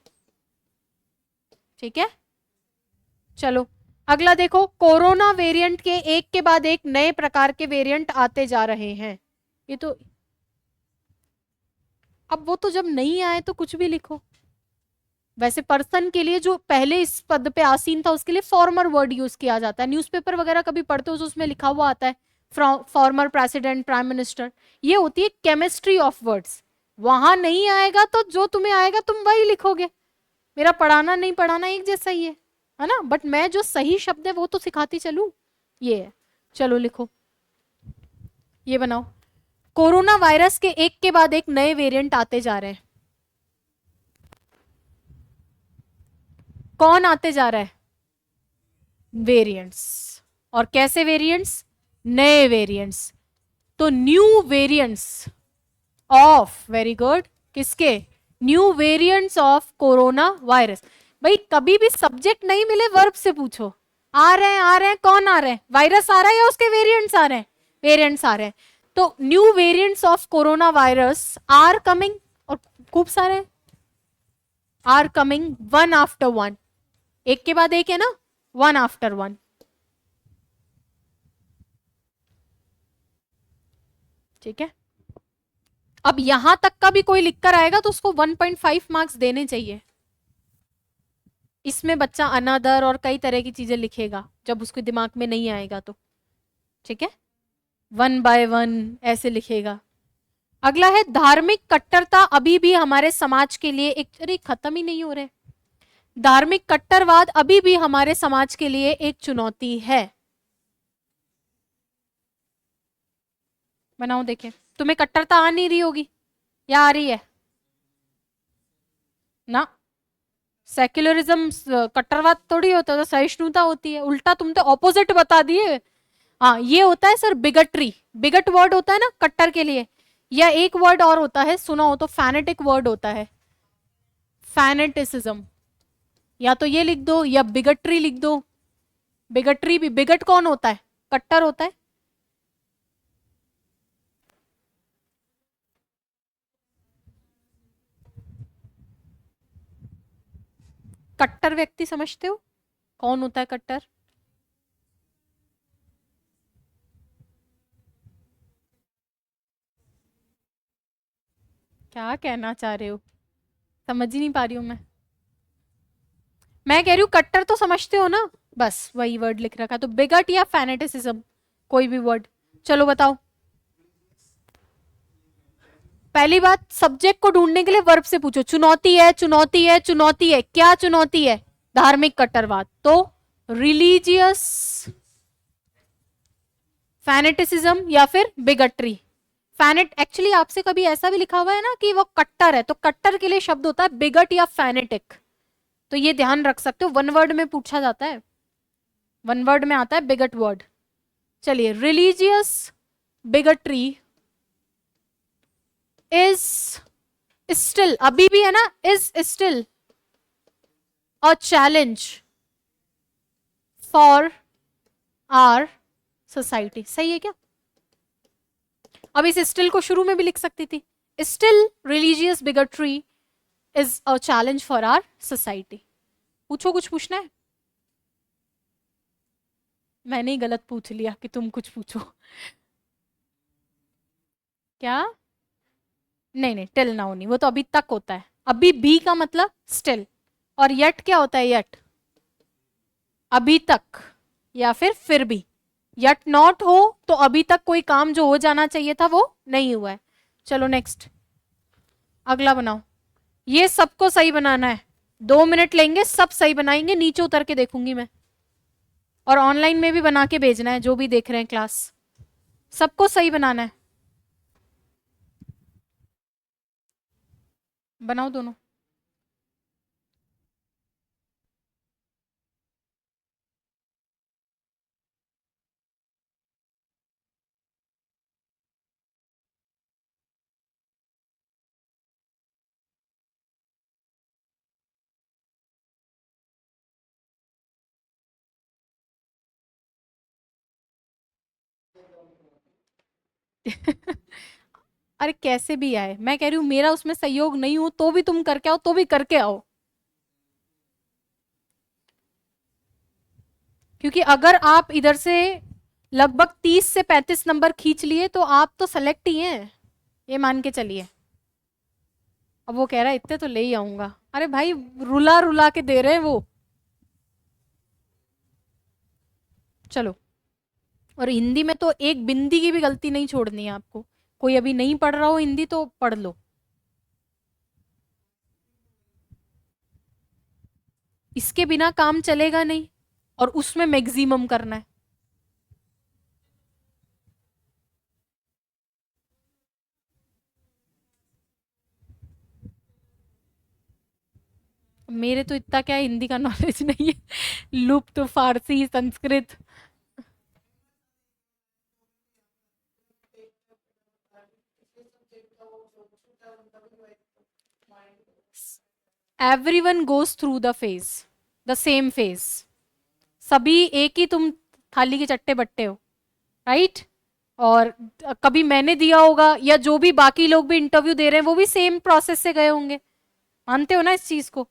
ठीक है, चलो अगला देखो, कोरोना वेरिएंट के एक के बाद एक नए प्रकार के वेरिएंट आते जा रहे हैं। ये तो, अब वो तो जब नहीं आए तो कुछ भी लिखो। वैसे पर्सन के लिए जो पहले इस पद पे आसीन था उसके लिए फॉर्मर वर्ड यूज किया जाता है। न्यूज़पेपर वगैरह कभी पढ़ते हो तो उसमें लिखा हुआ आता है फॉर्मर प्रेसिडेंट प्राइम मिनिस्टर। ये होती है केमिस्ट्री ऑफ वर्ड्स। वहां नहीं आएगा तो जो तुम्हें आएगा तुम वही लिखोगे। मेरा पढ़ाना नहीं पढ़ाना एक जैसा ही है ना, बट मैं जो सही शब्द है वो तो सिखाती चलूं। ये है, चलो लिखो, ये बनाओ। कोरोना वायरस के एक के बाद एक नए वेरिएंट आते जा रहे हैं। कौन आते जा रहा है? वेरिएंट्स। और कैसे वेरिएंट्स? नए वेरिएंट्स। तो new variants of, very good, किसके? New variants of corona virus. भाई कभी भी सब्जेक्ट नहीं मिले वर्ब से पूछो। आ रहे हैं, आ रहे हैं, कौन आ रहे हैं? वायरस आ रहा है या उसके वेरिएंट्स आ रहे हैं? वेरिएंट्स आ रहे हैं। तो new variants of corona virus are coming, और खूब सारे are coming one after one. एक के बाद एक है ना, वन आफ्टर वन। ठीक है, अब यहां तक का भी कोई लिखकर आएगा तो उसको 1.5 मार्क्स देने चाहिए। इसमें बच्चा अनादर और कई तरह की चीजें लिखेगा जब उसके दिमाग में नहीं आएगा तो। ठीक है, 1 बाय 1 ऐसे लिखेगा। अगला है, धार्मिक कट्टरता अभी भी हमारे समाज के लिए एक, अरे खत्म ही नहीं हो रहे। धार्मिक कट्टरवाद अभी भी हमारे समाज के लिए एक चुनौती है। बनाओ देखें, तुम्हें कट्टरता आ नहीं रही होगी या आ रही है? ना, सेक्युलरिज्म कट्टरवाद थोड़ी होता है, तो सहिष्णुता होती है। उल्टा तुम तो ऑपोजिट बता दिए। हाँ, ये होता है सर बिगट्री। बिगट वर्ड होता है ना कट्टर के लिए। या एक वर्ड और होता है, सुना हो तो, फैनेटिक वर्ड होता है, फैनेटिसिज्म। या तो ये लिख दो या बिगट्री लिख दो। बिगट्री भी, बिगट कौन होता है? कट्टर होता है। कट्टर व्यक्ति समझते हो कौन होता है कट्टर? क्या कहना चाह रहे हो? समझ ही नहीं पा रही हूं मैं कह रही हूँ कट्टर तो समझते हो ना, बस वही वर्ड लिख रखा। तो बिगट या फैनेटिसिज्म, कोई भी वर्ड। चलो बताओ। पहली बात, सब्जेक्ट को ढूंढने के लिए वर्ब से पूछो। चुनौती है, चुनौती है, चुनौती है, क्या चुनौती है? धार्मिक कट्टरवाद। तो रिलीजियस फैनेटिसिज्म या फिर बिगट्री। फैनेट एक्चुअली आपसे कभी ऐसा भी लिखा हुआ है ना कि वो कट्टर है, तो कट्टर के लिए शब्द होता है बिगट या फैनेटिक। तो ये ध्यान रख सकते हो, वन वर्ड में पूछा जाता है, वन वर्ड में आता है बिगट वर्ड। चलिए, रिलीजियस बिगट्री इज स्टिल, अभी भी है ना, is still a challenge for our society. सही है क्या? अब इस स्टिल को शुरू में भी लिख सकती थी, still religious bigotry is a challenge for our society. पूछो, कुछ पूछना है? मैंने ही गलत पूछ लिया कि तुम कुछ पूछो। क्या? नहीं नहीं, टिल नाउ नहीं, वो तो अभी तक होता है। अभी बी का मतलब स्टिल। और यट क्या होता है? यट अभी तक, या फिर भी। यट नॉट हो तो अभी तक कोई काम जो हो जाना चाहिए था वो नहीं हुआ है। चलो नेक्स्ट, अगला बनाओ। ये सबको सही बनाना है, 2 मिनट लेंगे, सब सही बनाएंगे, नीचे उतर के देखूंगी मैं। और ऑनलाइन में भी बना के भेजना है, जो भी देख रहे हैं क्लास, सबको सही बनाना है। बनाओ दोनों। अरे कैसे भी आए, मैं कह रही हूँ मेरा उसमें सहयोग नहीं हो तो भी तुम करके आओ, तो भी करके आओ। क्योंकि अगर आप इधर से लगभग 30 से 35 नंबर खींच लिए तो आप तो सेलेक्ट ही हैं, ये मान के चलिए। अब वो कह रहा है इतने तो ले ही आऊंगा। अरे भाई, रुला रुला के दे रहे हैं वो। चलो, और हिंदी में तो एक बिंदी की भी गलती नहीं छोड़नी है आपको। कोई अभी नहीं पढ़ रहा हो हिंदी तो पढ़ लो। इसके बिना काम चलेगा नहीं, और उसमें मैक्सिमम करना है। मेरे तो इतना क्या हिंदी का नॉलेज नहीं है, लुप्त Farsi Sanskrit. Everyone goes through the phase, the same phase. सभी एक ही तुम थाली के चट्टे बट्टे हो, राइट? और कभी मैंने दिया होगा, या जो भी बाकी लोग भी इंटरव्यू दे रहे हैं वो भी सेम प्रोसेस से गए होंगे। मानते हो ना इस चीज को?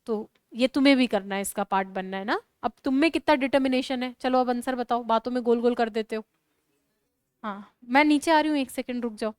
तो ये तुम्हें भी करना है, इसका पार्ट बनना है ना। अब तुम में कितना डिटर्मिनेशन है? चलो अब आंसर बताओ, बातों में गोल गोल कर देते हो। हाँ, मैं नीचे आ रही हूँ, 1 सेकंड रुक जाओ।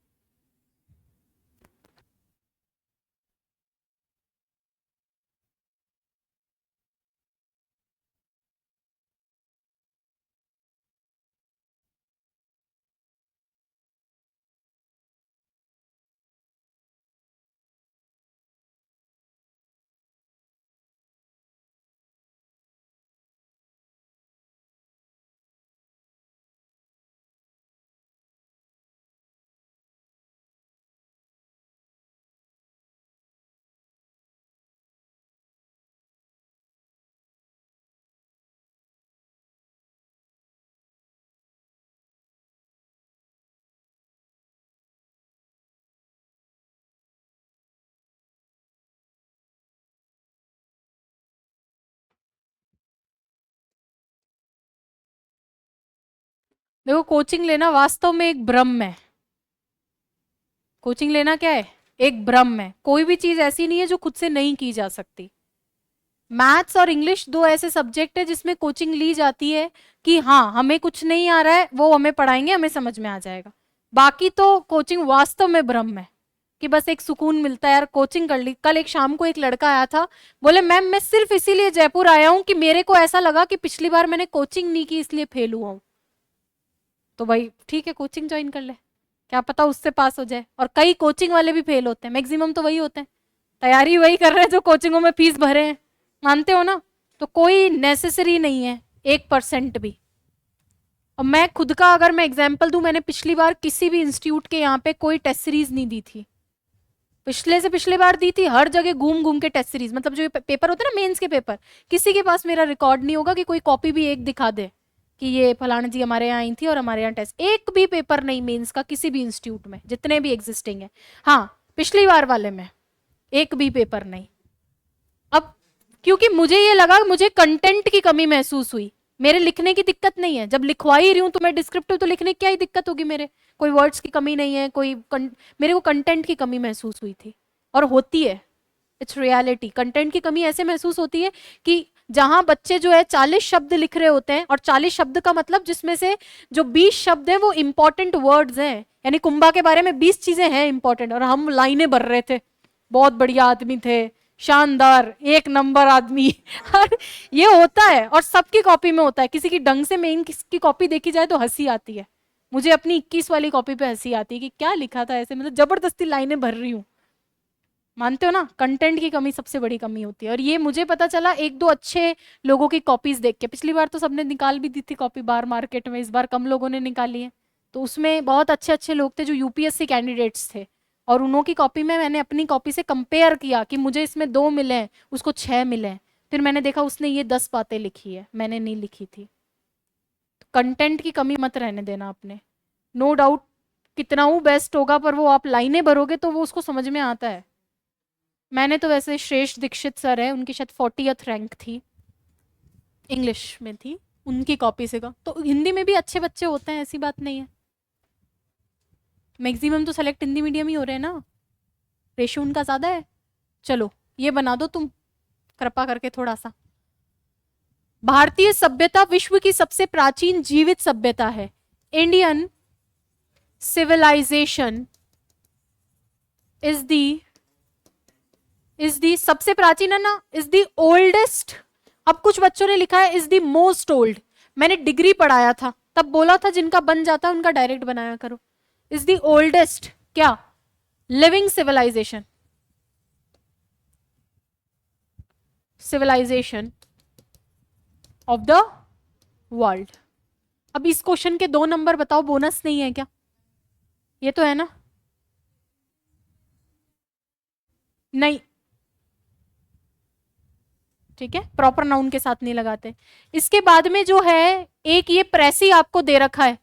देखो कोचिंग लेना वास्तव में एक भ्रम है। कोचिंग लेना क्या है? एक भ्रम है। कोई भी चीज ऐसी नहीं है जो खुद से नहीं की जा सकती। मैथ्स और इंग्लिश दो ऐसे सब्जेक्ट है जिसमें कोचिंग ली जाती है कि हाँ हमें कुछ नहीं आ रहा है, वो हमें पढ़ाएंगे, हमें समझ में आ जाएगा। बाकी तो कोचिंग वास्तव में भ्रम है कि बस एक सुकून मिलता है यार कोचिंग कर ली। कल एक शाम को एक लड़का आया था, बोले मैम मैं सिर्फ इसीलिए जयपुर आया हूं कि मेरे को ऐसा लगा कि पिछली बार मैंने कोचिंग नहीं की इसलिए फेल हुआ हूं। तो भाई ठीक है कोचिंग ज्वाइन कर ले, क्या पता उससे पास हो जाए। और कई कोचिंग वाले भी फेल होते हैं, मैक्सिमम तो वही होते हैं, तैयारी वही कर रहे हैं जो कोचिंगों में फीस भरे हैं, मानते हो ना। तो कोई नेसेसरी नहीं है 1% भी। और मैं खुद का अगर मैं एग्जाम्पल दूं, मैंने पिछली बार किसी भी इंस्टीट्यूट के यहाँ पे कोई टेस्ट सीरीज नहीं दी थी। पिछले से पिछले बार दी थी, हर जगह घूम घूम के टेस्ट सीरीज, मतलब जो पेपर होते हैं ना मेंस के पेपर, किसी के पास मेरा रिकॉर्ड नहीं होगा कि कोई कॉपी भी एक दिखा दे कि ये फलाना जी हमारे यहाँ आई थी और हमारे यहाँ टेस्ट। एक भी पेपर नहीं मेंस का किसी भी इंस्टीट्यूट में, जितने भी एग्जिस्टिंग है। हाँ पिछली बार वाले में एक भी पेपर नहीं। अब क्योंकि मुझे ये लगा, मुझे कंटेंट की कमी महसूस हुई। मेरे लिखने की दिक्कत नहीं है, जब लिखवा ही रही हूं तो मैं डिस्क्रिप्टिव तो लिखने की क्या ही दिक्कत होगी मेरे, कोई वर्ड्स की कमी नहीं है, मेरे को कंटेंट की कमी महसूस हुई थी। और होती है, इट्स रियलिटी। कंटेंट की कमी ऐसे महसूस होती है कि जहां बच्चे जो है 40 शब्द लिख रहे होते हैं, और 40 शब्द का मतलब जिसमें से जो 20 शब्द है वो इंपॉर्टेंट वर्ड्स हैं, यानी कुंभा के बारे में 20 चीजें हैं इंपॉर्टेंट, और हम लाइनें भर रहे थे, बहुत बढ़िया आदमी थे, शानदार, एक नंबर आदमी। और ये होता है और सबकी कॉपी में होता है। किसी की ढंग से मेन की कॉपी देखी जाए तो हंसी आती है। मुझे अपनी 21 वाली कॉपी पे हंसी आती है कि क्या लिखा था ऐसे, मतलब जबरदस्ती लाइनें भर रही हूँ। मानते हो ना, कंटेंट की कमी सबसे बड़ी कमी होती है। और ये मुझे पता चला एक दो अच्छे लोगों की कॉपीज देख के। पिछली बार तो सबने निकाल भी दी थी कॉपी बार मार्केट में, इस बार कम लोगों ने निकाली है। तो उसमें बहुत अच्छे अच्छे लोग थे जो यूपीएससी कैंडिडेट्स थे, और उन्हों की कॉपी में मैंने अपनी कॉपी से कंपेयर किया कि मुझे इसमें 2 मिले हैं, उसको 6 मिले हैं। फिर मैंने देखा उसने ये 10 बातें लिखी है, मैंने नहीं लिखी थी। तो कंटेंट की कमी मत रहने देना अपने। नो डाउट कितना वो बेस्ट होगा, पर वो आप लाइनें भरोगे तो वो उसको समझ में आता है। मैंने तो वैसे श्रेष्ठ दीक्षित सर है, उनकी शायद 40th रैंक थी, इंग्लिश में थी, उनकी कॉपी से का। तो हिंदी में भी अच्छे बच्चे होते हैं, ऐसी बात नहीं है। मैक्सिमम तो सेलेक्ट हिंदी मीडियम ही हो रहे हैं ना, रेशियो उनका ज्यादा है। चलो ये बना दो तुम कृपा करके थोड़ा सा। भारतीय सभ्यता विश्व की सबसे प्राचीन जीवित सभ्यता है। इंडियन सिविलाइजेशन इज दी सबसे प्राचीन है ना, इज दी ओल्डेस्ट। अब कुछ बच्चों ने लिखा है इज दी मोस्ट ओल्ड। मैंने डिग्री पढ़ाया था तब बोला था जिनका बन जाता है उनका डायरेक्ट बनाया करो। इज दी ओल्डेस्ट क्या? Living civilisation of the world. अब इस क्वेश्चन के 2 नंबर बताओ, बोनस नहीं है क्या? ये तो है ना? नहीं, ठीक है, प्रॉपर नाउन के साथ नहीं लगाते। इसके बाद में जो है एक ये प्रेसी आपको दे रखा है,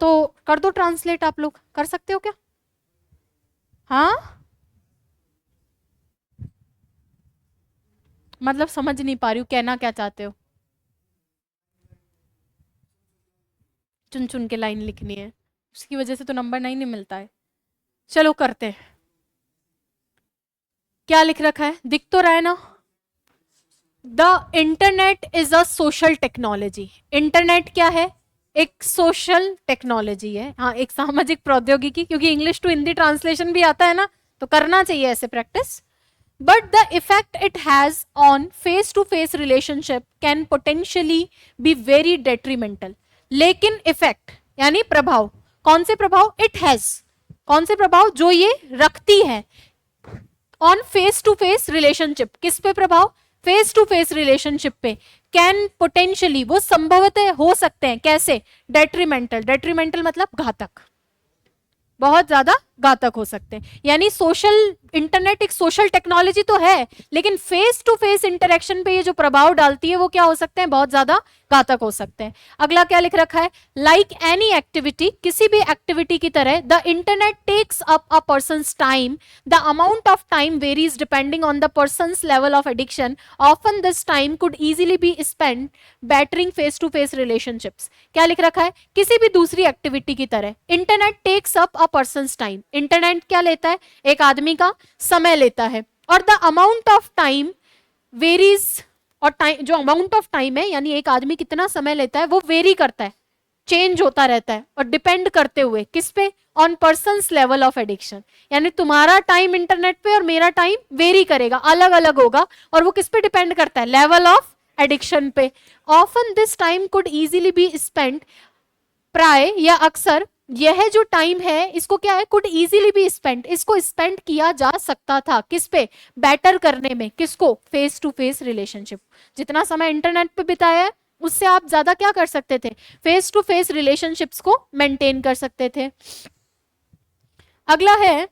तो कर दो ट्रांसलेट, आप लोग कर सकते हो क्या? हाँ मतलब समझ नहीं पा रही हूँ कहना क्या चाहते हो। चुन चुन के लाइन लिखनी है, उसकी वजह से तो नंबर नहीं मिलता है। चलो करते हैं। क्या लिख रखा है, दिख तो रहा है ना? The internet is a social technology. Internet क्या है? एक सोशल टेक्नोलॉजी है, हाँ एक सामाजिक प्रौद्योगिकी। क्योंकि इंग्लिश टू हिंदी ट्रांसलेशन भी आता है ना, तो करना चाहिए ऐसे practice. But the effect it has on face to face relationship can potentially be very detrimental. लेकिन इफेक्ट यानी प्रभाव, कौन से प्रभाव? इट हैज, कौन से प्रभाव? जो ये रखती है on face to face relationship. किस पे प्रभाव? फेस टू फेस रिलेशनशिप पे। कैन पोटेंशियली, वो संभवतः हो सकते हैं, कैसे? डेट्रीमेंटल। डेट्रीमेंटल मतलब घातक, बहुत ज्यादा घातक हो सकते हैं। यानी सोशल इंटरनेट एक सोशल टेक्नोलॉजी तो है, लेकिन फेस टू फेस इंटरेक्शन पे ये जो प्रभाव डालती है वो क्या हो सकते हैं, बहुत ज्यादा घातक हो सकते हैं। अगला क्या लिख रखा है, लाइक एनी एक्टिविटी, किसी भी एक्टिविटी की तरह the internet takes up a person's time, the amount of time varies depending on the person's level of addiction, often this time could easily be spend bettering face to face relationships. क्या लिख रखा है, किसी भी दूसरी activity की तरह internet takes up a person's time, internet क्या लेता है, एक आदमी का समय लेता है, और the amount of time varies, और टाइम, जो अमाउंट ऑफ टाइम है यानी एक आदमी कितना समय लेता है वो वेरी करता है, चेंज होता रहता है, और डिपेंड करते हुए किस पे, on persons level of addiction. यानी तुम्हारा टाइम इंटरनेट पे और मेरा टाइम वेरी करेगा, अलग अलग होगा, और वो किस पे डिपेंड करता है, लेवल ऑफ एडिक्शन पे। Often this time could easily be spent, प्राय या अक्सर यह जो टाइम है इसको क्या है, कुड इजीली बी स्पेंड, इसको स्पेंड किया जा सकता था किस पे, बेटर करने में, किसको, फेस टू फेस रिलेशनशिप। जितना समय इंटरनेट पे बिताया है उससे आप ज्यादा क्या कर सकते थे, फेस टू फेस रिलेशनशिप्स को मेंटेन कर सकते थे। अगला है,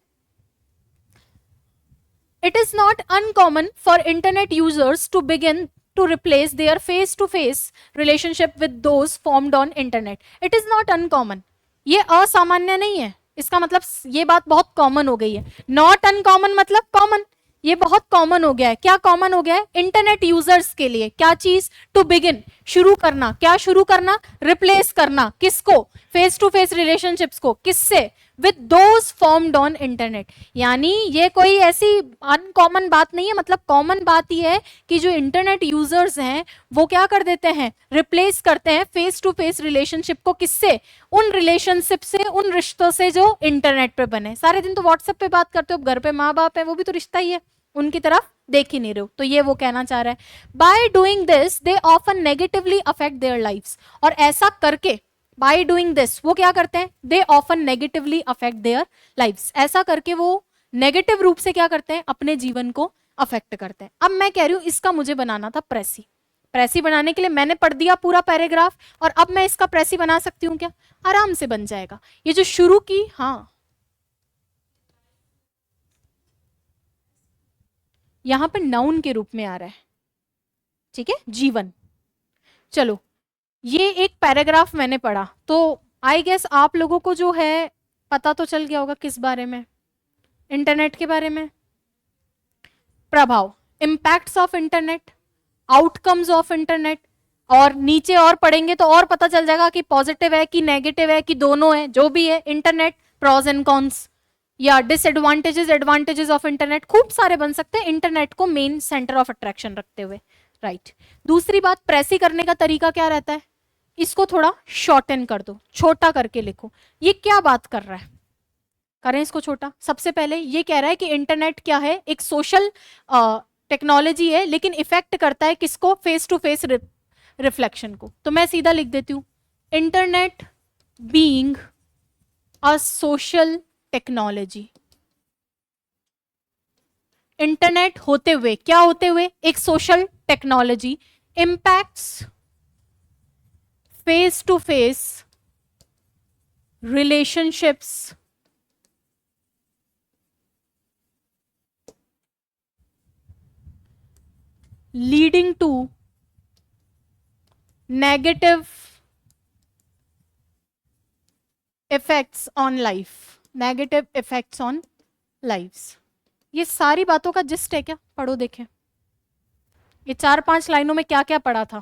it is not uncommon for internet users to begin to replace their face to face relationship with those formed on internet. It is not uncommon. ये असामान्य नहीं है, इसका मतलब ये बात बहुत कॉमन हो गई है। नॉट अनकॉमन मतलब कॉमन, ये बहुत कॉमन हो गया है। क्या कॉमन हो गया है, इंटरनेट यूजर्स के लिए क्या चीज, टू बिगिन, शुरू करना, क्या शुरू करना, रिप्लेस करना, किसको, फेस टू फेस रिलेशनशिप्स को, किससे, with those formed on internet. यानी ये कोई ऐसी अनकॉमन बात नहीं है, मतलब कॉमन बात ये है कि जो इंटरनेट यूजर्स हैं वो क्या कर देते हैं, रिप्लेस करते हैं फेस टू फेस रिलेशनशिप को, किससे, उन रिलेशनशिप से, उन रिश्तों से जो इंटरनेट पे बने। सारे दिन तो व्हाट्सएप पे बात करते हो, घर पे माँ बाप है वो भी तो रिश्ता ही है, उनकी तरफ देख ही नहीं रहे हो। तो ये वो कहना चाह रहा है, by doing this they often negatively affect their lifes, और ऐसा करके, बाय डूइंग दिस वो क्या करते हैं, they often negatively affect their lifes, ऐसा करके वो नेगेटिव रूप से क्या करते हैं, अपने जीवन को अफेक्ट करते हैं। अब मैं कह रही हूं इसका मुझे बनाना था प्रेसी, प्रेसी बनाने के लिए मैंने पढ़ दिया पूरा पैराग्राफ, और अब मैं इसका प्रेसी बना सकती हूँ क्या, आराम से बन जाएगा। ये जो शुरू की, हाँ यहां पर नाउन के रूप में आ रहा है, ठीक है, जीवन। चलो, ये एक पैराग्राफ मैंने पढ़ा, तो आई गेस आप लोगों को जो है पता तो चल गया होगा किस बारे में, इंटरनेट के बारे में। प्रभाव, impacts of internet, outcomes of internet, और नीचे और पढ़ेंगे तो और पता चल जाएगा कि पॉजिटिव है कि नेगेटिव है कि दोनों है, जो भी है इंटरनेट, प्रॉज एंड कॉन्स, या डिसएडवांटेजेस एडवांटेजेस ऑफ इंटरनेट, खूब सारे बन सकते हैं इंटरनेट को मेन सेंटर ऑफ अट्रैक्शन रखते हुए, राइट। दूसरी बात, प्रेसी करने का तरीका क्या रहता है, इसको थोड़ा शॉर्टन कर दो, छोटा करके लिखो। ये क्या बात कर रहा है, करें इसको छोटा। सबसे पहले ये कह रहा है कि इंटरनेट क्या है, एक सोशल टेक्नोलॉजी है, लेकिन इफेक्ट करता है किसको, फेस टू फेस रिफ्लेक्शन को। तो मैं सीधा लिख देती हूं, internet being a social technology, internet होते हुए, क्या होते हुए, एक social technology, impacts face to face relationships leading to negative effects on life, negative effects on lives। ये सारी बातों का जिस्ट है क्या, पढ़ो देखें, ये 4-5 लाइनों में क्या क्या पढ़ा था।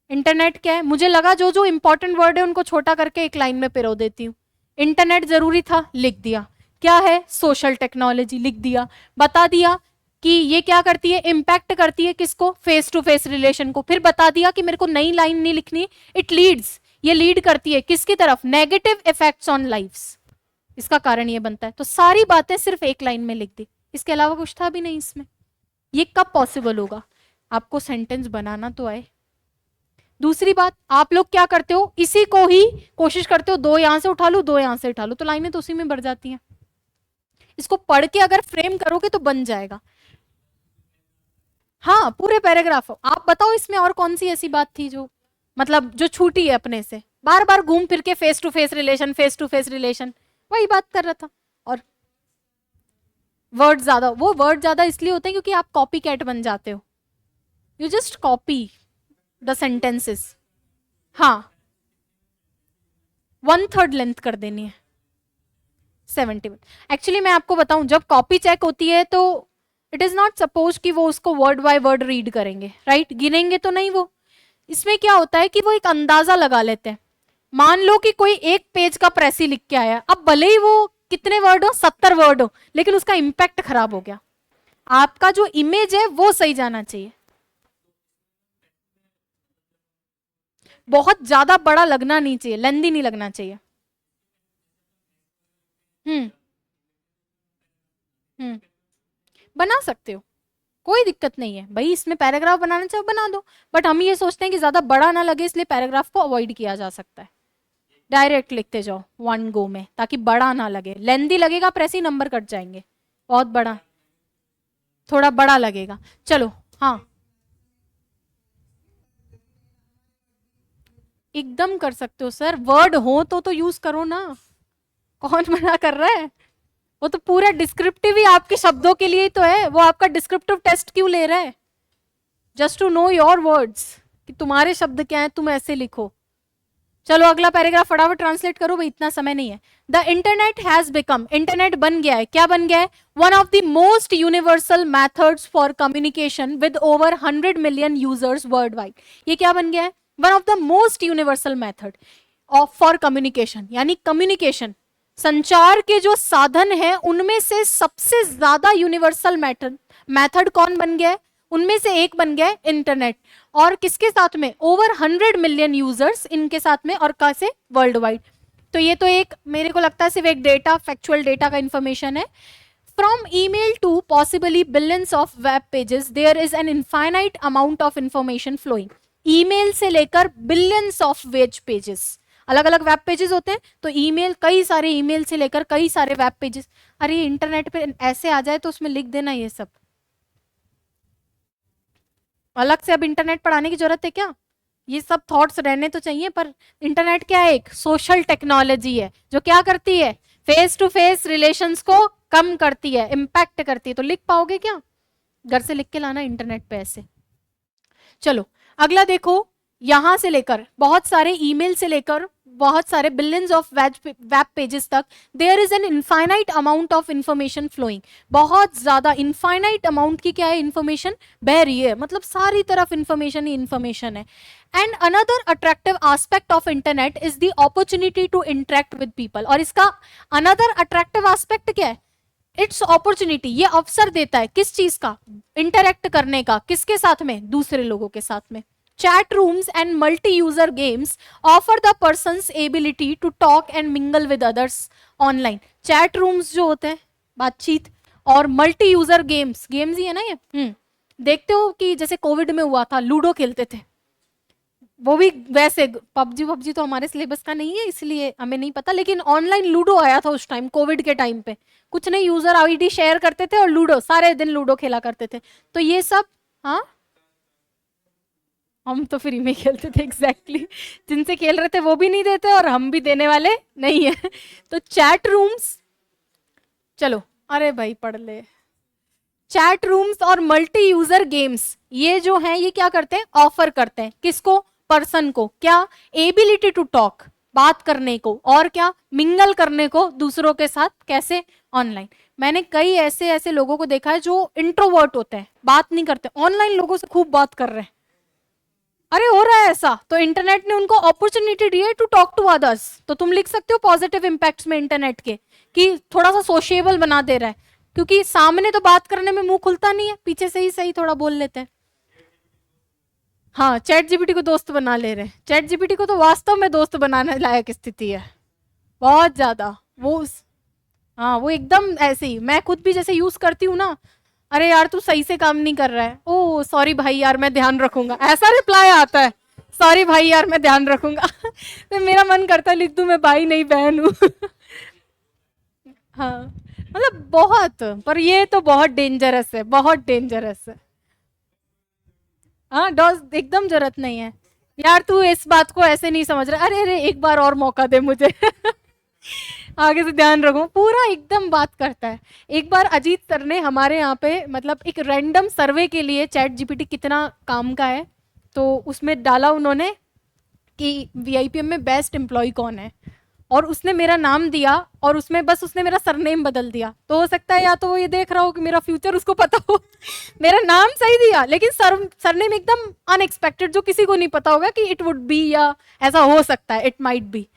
इंटरनेट क्या है, मुझे लगा जो जो इंपॉर्टेंट वर्ड है उनको छोटा करके एक लाइन में पिरो देती हूँ। इंटरनेट जरूरी था, लिख दिया। क्या है, सोशल टेक्नोलॉजी, लिख दिया। बता दिया कि ये क्या करती है, इंपैक्ट करती है किसको, फेस टू फेस रिलेशन को। फिर बता दिया कि मेरे को नई लाइन नहीं लिखनी, इट लीड्स, ये लीड करती है किसकी तरफ, नेगेटिव इफेक्ट्स ऑन लाइफ्स, इसका कारण ये बनता है। तो सारी बातें सिर्फ एक लाइन में लिख दी, इसके अलावा कुछ था भी नहीं इसमें। ये कब पॉसिबल होगा, आपको सेंटेंस बनाना तो आए। दूसरी बात, आप लोग क्या करते हो, इसी को ही कोशिश करते हो, दो यहां से उठा लो, दो यहां से उठा लो, तो लाइनें तो उसी में बढ़ जाती हैं। इसको पढ़ के अगर फ्रेम करोगे तो बन जाएगा। हाँ, पूरे पैराग्राफ। आप बताओ इसमें और कौन सी ऐसी बात थी जो मतलब जो छूटी है अपने से, बार बार घूम फिर के face to face relation, face to face relation, वही बात कर रहा था। और वर्ड ज्यादा, वो वर्ड ज्यादा इसलिए होते हैं क्योंकि आप कॉपी कैट बन जाते हो, you just copy the sentences. हाँ, 1/3 लेंथ कर देनी है 71। एक्चुअली मैं आपको बताऊं, जब कॉपी चेक होती है तो इट इज नॉट सपोज कि वो उसको वर्ड बाय वर्ड रीड करेंगे, राइट? गिनेंगे तो नहीं वो। इसमें क्या होता है कि वो एक अंदाजा लगा लेते हैं। मान लो कि कोई एक पेज का प्रेसी लिख के आया, अब भले ही वो कितने वर्ड हो, 70 वर्ड हो, लेकिन उसका इंपैक्ट खराब हो गया। आपका जो इमेज है वो सही जाना चाहिए। बहुत ज्यादा बड़ा लगना नहीं चाहिए, लेंदी नहीं लगना चाहिए। हम्म। हम्म। बना सकते हो, कोई दिक्कत नहीं है भाई, इसमें पैराग्राफ बनाना चाहो बना दो। बट हम ये सोचते हैं कि ज्यादा बड़ा ना लगे, इसलिए पैराग्राफ को अवॉइड किया जा सकता है। डायरेक्ट लिखते जाओ वन गो में, ताकि बड़ा ना लगे। लेंदी लगेगा प्रेस ही नंबर कट जाएंगे। बहुत बड़ा, थोड़ा बड़ा लगेगा। चलो। हाँ, एकदम कर सकते हो सर, वर्ड हो तो यूज करो ना, कौन मना कर रहा है? वो तो पूरा डिस्क्रिप्टिव ही आपके शब्दों के लिए ही तो है, वो आपका डिस्क्रिप्टिव टेस्ट क्यों ले रहा है? Just to know your words, कि तुम्हारे शब्द क्या है, तुम ऐसे लिखो। चलो अगला पैराग्राफ फटाफट ट्रांसलेट करो भाई, इतना समय नहीं है। The internet has become, internet बन गया है, क्या बन गया है? One of the most universal methods for communication with over 100 million users world wide. ये क्या बन गया है? One of the most universal method of for communication, यानी कम्युनिकेशन, संचार के जो साधन है उनमें से सबसे ज्यादा यूनिवर्सल मैथड कौन बन गया है? उनमें से एक बन गया है इंटरनेट। और किसके साथ में? ओवर 100 मिलियन यूजर्स इनके साथ में, और कैसे? World wide. तो ये तो एक, मेरे को लगता है सिर्फ एक डेटा, फैक्चुअल डेटा का इंफॉर्मेशन है। From email to possibly billions of web pages there is an infinite amount of information flowing. Email से लेकर बिलियंस ऑफ वेब पेजेस, अलग अलग वेब पेजेस होते हैं, तो ईमेल, कई सारे ईमेल से लेकर कई सारे वेब पेजेस। अरे इंटरनेट पे ऐसे आ जाए तो उसमें लिख देना ये सब, अलग से अब इंटरनेट पढ़ाने की जरूरत है क्या? ये सब थॉट्स रहने तो चाहिए। पर इंटरनेट क्या है? एक सोशल टेक्नोलॉजी है जो क्या करती है? फेस टू फेस रिलेशंस को कम करती है, इम्पैक्ट करती है। तो लिख पाओगे क्या? घर से लिख के लाना इंटरनेट पे ऐसे। चलो अगला देखो, यहां से लेकर बहुत सारे ईमेल से लेकर बहुत सारे बिलियंस ऑफ वेब पेजेस तक, there is an infinite amount of information flowing. बहुत ज्यादा इनफाइनाइट अमाउंट की क्या है? इंफॉर्मेशन बह रही है, मतलब सारी तरफ इंफॉर्मेशन ही इंफॉर्मेशन है। And another attractive aspect of internet is the opportunity to interact with people. और इसका अनदर अट्रैक्टिव एस्पेक्ट क्या है? इट्स अपॉर्चुनिटी, ये अवसर देता है किस चीज का? इंटरेक्ट करने का। किसके साथ में? दूसरे लोगों के साथ में। Chat rooms and multi-user games offer the person's ability to talk and mingle with others online. Chat rooms जो होते हैं, बातचीत, और मल्टी यूजर गेम्स, गेम्स ही है ना ये। देखते हो कि जैसे कोविड में हुआ था, लूडो खेलते थे, वो भी वैसे। पबजी पबजी तो हमारे सिलेबस का नहीं है इसलिए हमें नहीं पता, लेकिन ऑनलाइन लूडो आया था उस टाइम, कोविड के टाइम पे। कुछ नहीं, यूजर आईडी शेयर करते थे और लूडो, सारे दिन लूडो खेला करते थे। तो ये सब, हाँ, हम तो फ्री में खेलते थे एग्जैक्टली जिनसे खेल रहे थे वो भी नहीं देते और हम भी देने वाले नहीं है। तो चैट रूम्स, चलो, अरे भाई पढ़ ले। चैट रूम्स और मल्टी यूजर गेम्स, ये जो हैं ये क्या करते हैं? ऑफर करते हैं किसको? पर्सन को। क्या? एबिलिटी टू टॉक, बात करने को, और क्या? मिंगल करने को दूसरों के साथ। कैसे? ऑनलाइन। मैंने कई ऐसे ऐसे लोगों को देखा है जो इंट्रोवर्ट होते हैं, बात नहीं करते, ऑनलाइन लोगों से खूब बात कर रहे हैं। अरे हो रहा है ऐसा, तो इंटरनेट ने उनको अपॉर्चुनिटी दी है टू टॉक टू अदर्स। तो तुम लिख सकते हो पॉजिटिव इंपैक्ट्स में इंटरनेट के, कि थोड़ा सा सोशिएबल बना दे रहा है, क्योंकि सामने तो बात करने में मुंह खुलता नहीं है, पीछे से ही सही थोड़ा बोल लेते हैं। हाँ, चैट जीपीटी को दोस्त बना ले रहे हैं। चैट जीपीटी को तो वास्तव में दोस्त बनाने लायक स्थिति है, बहुत ज्यादा। वो हाँ, वो एकदम ऐसे ही, मैं खुद भी जैसे यूज करती हूँ ना, अरे यार तू सही से काम नहीं कर रहा है, ओ सॉरी भाई यार मैं ध्यान रखूंगा, ऐसा रिप्लाई आता है। सॉरी भाई यार मैं ध्यान रखूंगा तो मेरा मन करता है लिख दूं मैं भाई नहीं बहन हूँ हाँ, मतलब बहुत, पर ये तो बहुत डेंजरस है, बहुत डेंजरस है। हाँ, डॉज एकदम जरूरत नहीं है। यार तू इस बात को ऐसे नहीं समझ रहा, अरे अरे एक बार और मौका दे मुझे आगे से ध्यान रखो, पूरा एकदम बात करता है। एक बार अजीत सर ने हमारे यहाँ पे मतलब एक रैंडम सर्वे के लिए चैट जीपीटी कितना काम का है, तो उसमें डाला उन्होंने कि वीआईपीएम में बेस्ट एम्प्लॉय कौन है, और उसने मेरा नाम दिया और उसमें बस उसने मेरा सरनेम बदल दिया। तो हो सकता है या तो वो ये देख रहा हो कि मेरा फ्यूचर उसको पता हो। मेरा नाम सही दिया लेकिन सरनेम एकदम अनएक्सपेक्टेड, जो किसी को नहीं पता होगा कि इट वुड बी, या ऐसा हो सकता है, इट माइट बी।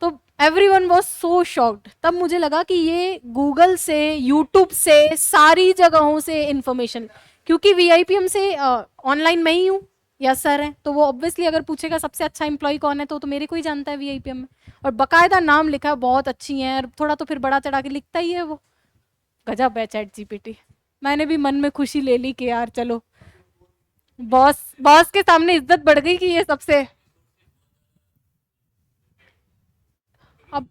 तो एवरीवन वाज सो शॉक्ड। तब मुझे लगा कि ये गूगल से, यूट्यूब से, सारी जगहों से इंफॉर्मेशन, क्योंकि वीआईपीएम से ऑनलाइन मैं ही हूँ या सर है, तो वो ऑब्वियसली अगर पूछेगा सबसे अच्छा एम्प्लॉय कौन है तो मेरे को ही जानता है वीआईपीएम में। और बकायदा नाम लिखा है, बहुत अच्छी है, और थोड़ा तो फिर बड़ा चढ़ा के लिखता ही है वो। गजब है चैट जीपीटी। मैंने भी मन में खुशी ले ली कि यार चलो, बॉस बॉस के सामने इज्जत बढ़ गई कि ये सबसे। अब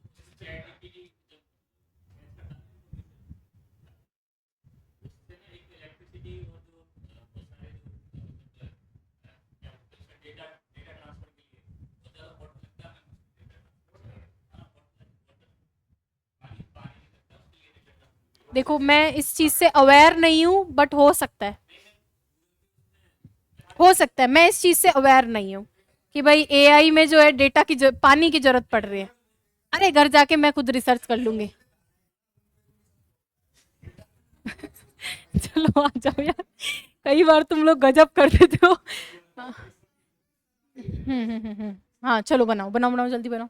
देखो, मैं इस चीज से अवेयर नहीं हूं, बट हो सकता है, हो सकता है। मैं इस चीज से अवेयर नहीं हूँ कि भाई एआई में जो है डेटा की पानी की जरूरत पड़ रही है। अरे घर जाके मैं खुद रिसर्च कर लूंगी। चलो आ जाओ यार, कई बार तुम लोग गजब कर देते हो। हाँ चलो बनाओ बनाओ बनाओ, जल्दी बनाओ।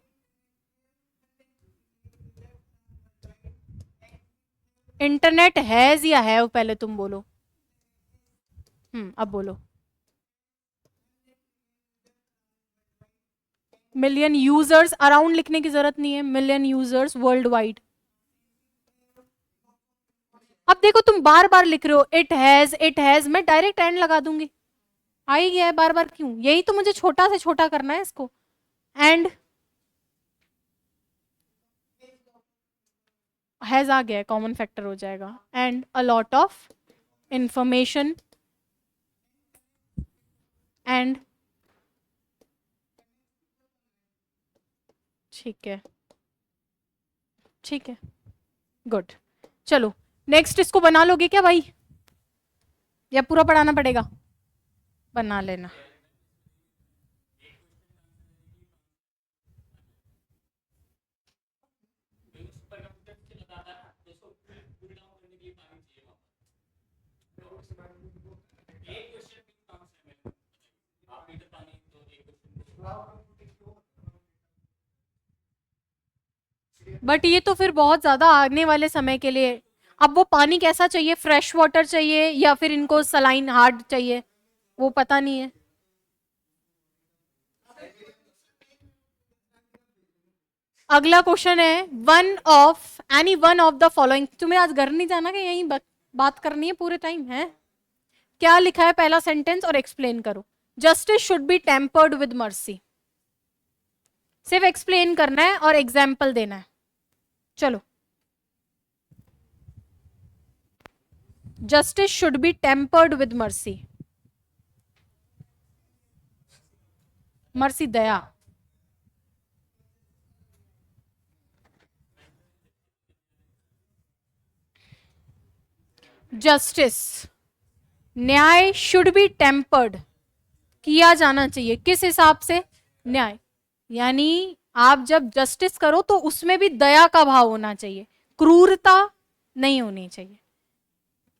इंटरनेट हैज या हैव, पहले तुम बोलो। अब बोलो। मिलियन यूजर्स, अराउंड लिखने की जरूरत नहीं है, मिलियन यूजर्स वर्ल्ड वाइड। अब देखो तुम बार बार लिख रहे हो इट हैज, मैं डायरेक्ट एंड लगा दूंगी। आ ही गया है, बार बार क्यों? यही तो मुझे छोटा से छोटा करना है इसको। एंड हैज आ गया है, कॉमन फैक्टर हो जाएगा। And a lot of information, and ठीक है, ठीक है, गुड। चलो नेक्स्ट, इसको बना लोगे क्या भाई, या पूरा पढ़ाना पड़ेगा? बना लेना। बट ये तो फिर बहुत ज्यादा आने वाले समय के लिए। अब वो पानी कैसा चाहिए, फ्रेश वाटर चाहिए या फिर इनको सलाइन हार्ड चाहिए, वो पता नहीं है। अगला क्वेश्चन है, वन ऑफ द फॉलोइंग। तुम्हें आज घर नहीं जाना, कि यहीं बात करनी है पूरे टाइम है? क्या लिखा है पहला सेंटेंस और एक्सप्लेन करो। Justice should be tempered with mercy. सिर्फ एक्सप्लेन करना है और एग्जाम्पल देना है। चलो, justice should be tempered with mercy. Mercy Daya. Justice, न्याय, शुड बी टेम्पर्ड, किया जाना चाहिए, किस हिसाब से? न्याय, यानी आप जब जस्टिस करो तो उसमें भी दया का भाव होना चाहिए, क्रूरता नहीं होनी चाहिए।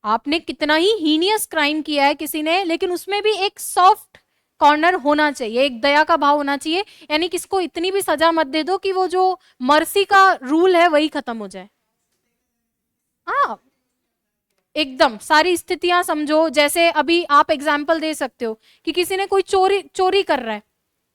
आपने कितना ही हीनियस क्राइम किया है किसी ने, लेकिन उसमें भी एक सॉफ्ट कॉर्नर होना चाहिए, एक दया का भाव होना चाहिए। यानी किसको इतनी भी सजा मत दे दो कि वो जो मर्सी का रूल है वही खत्म हो जाए। हाँ, एकदम सारी स्थितियां समझो। जैसे अभी आप एग्जाम्पल दे सकते हो कि किसी ने कोई चोरी चोरी कर रहा है,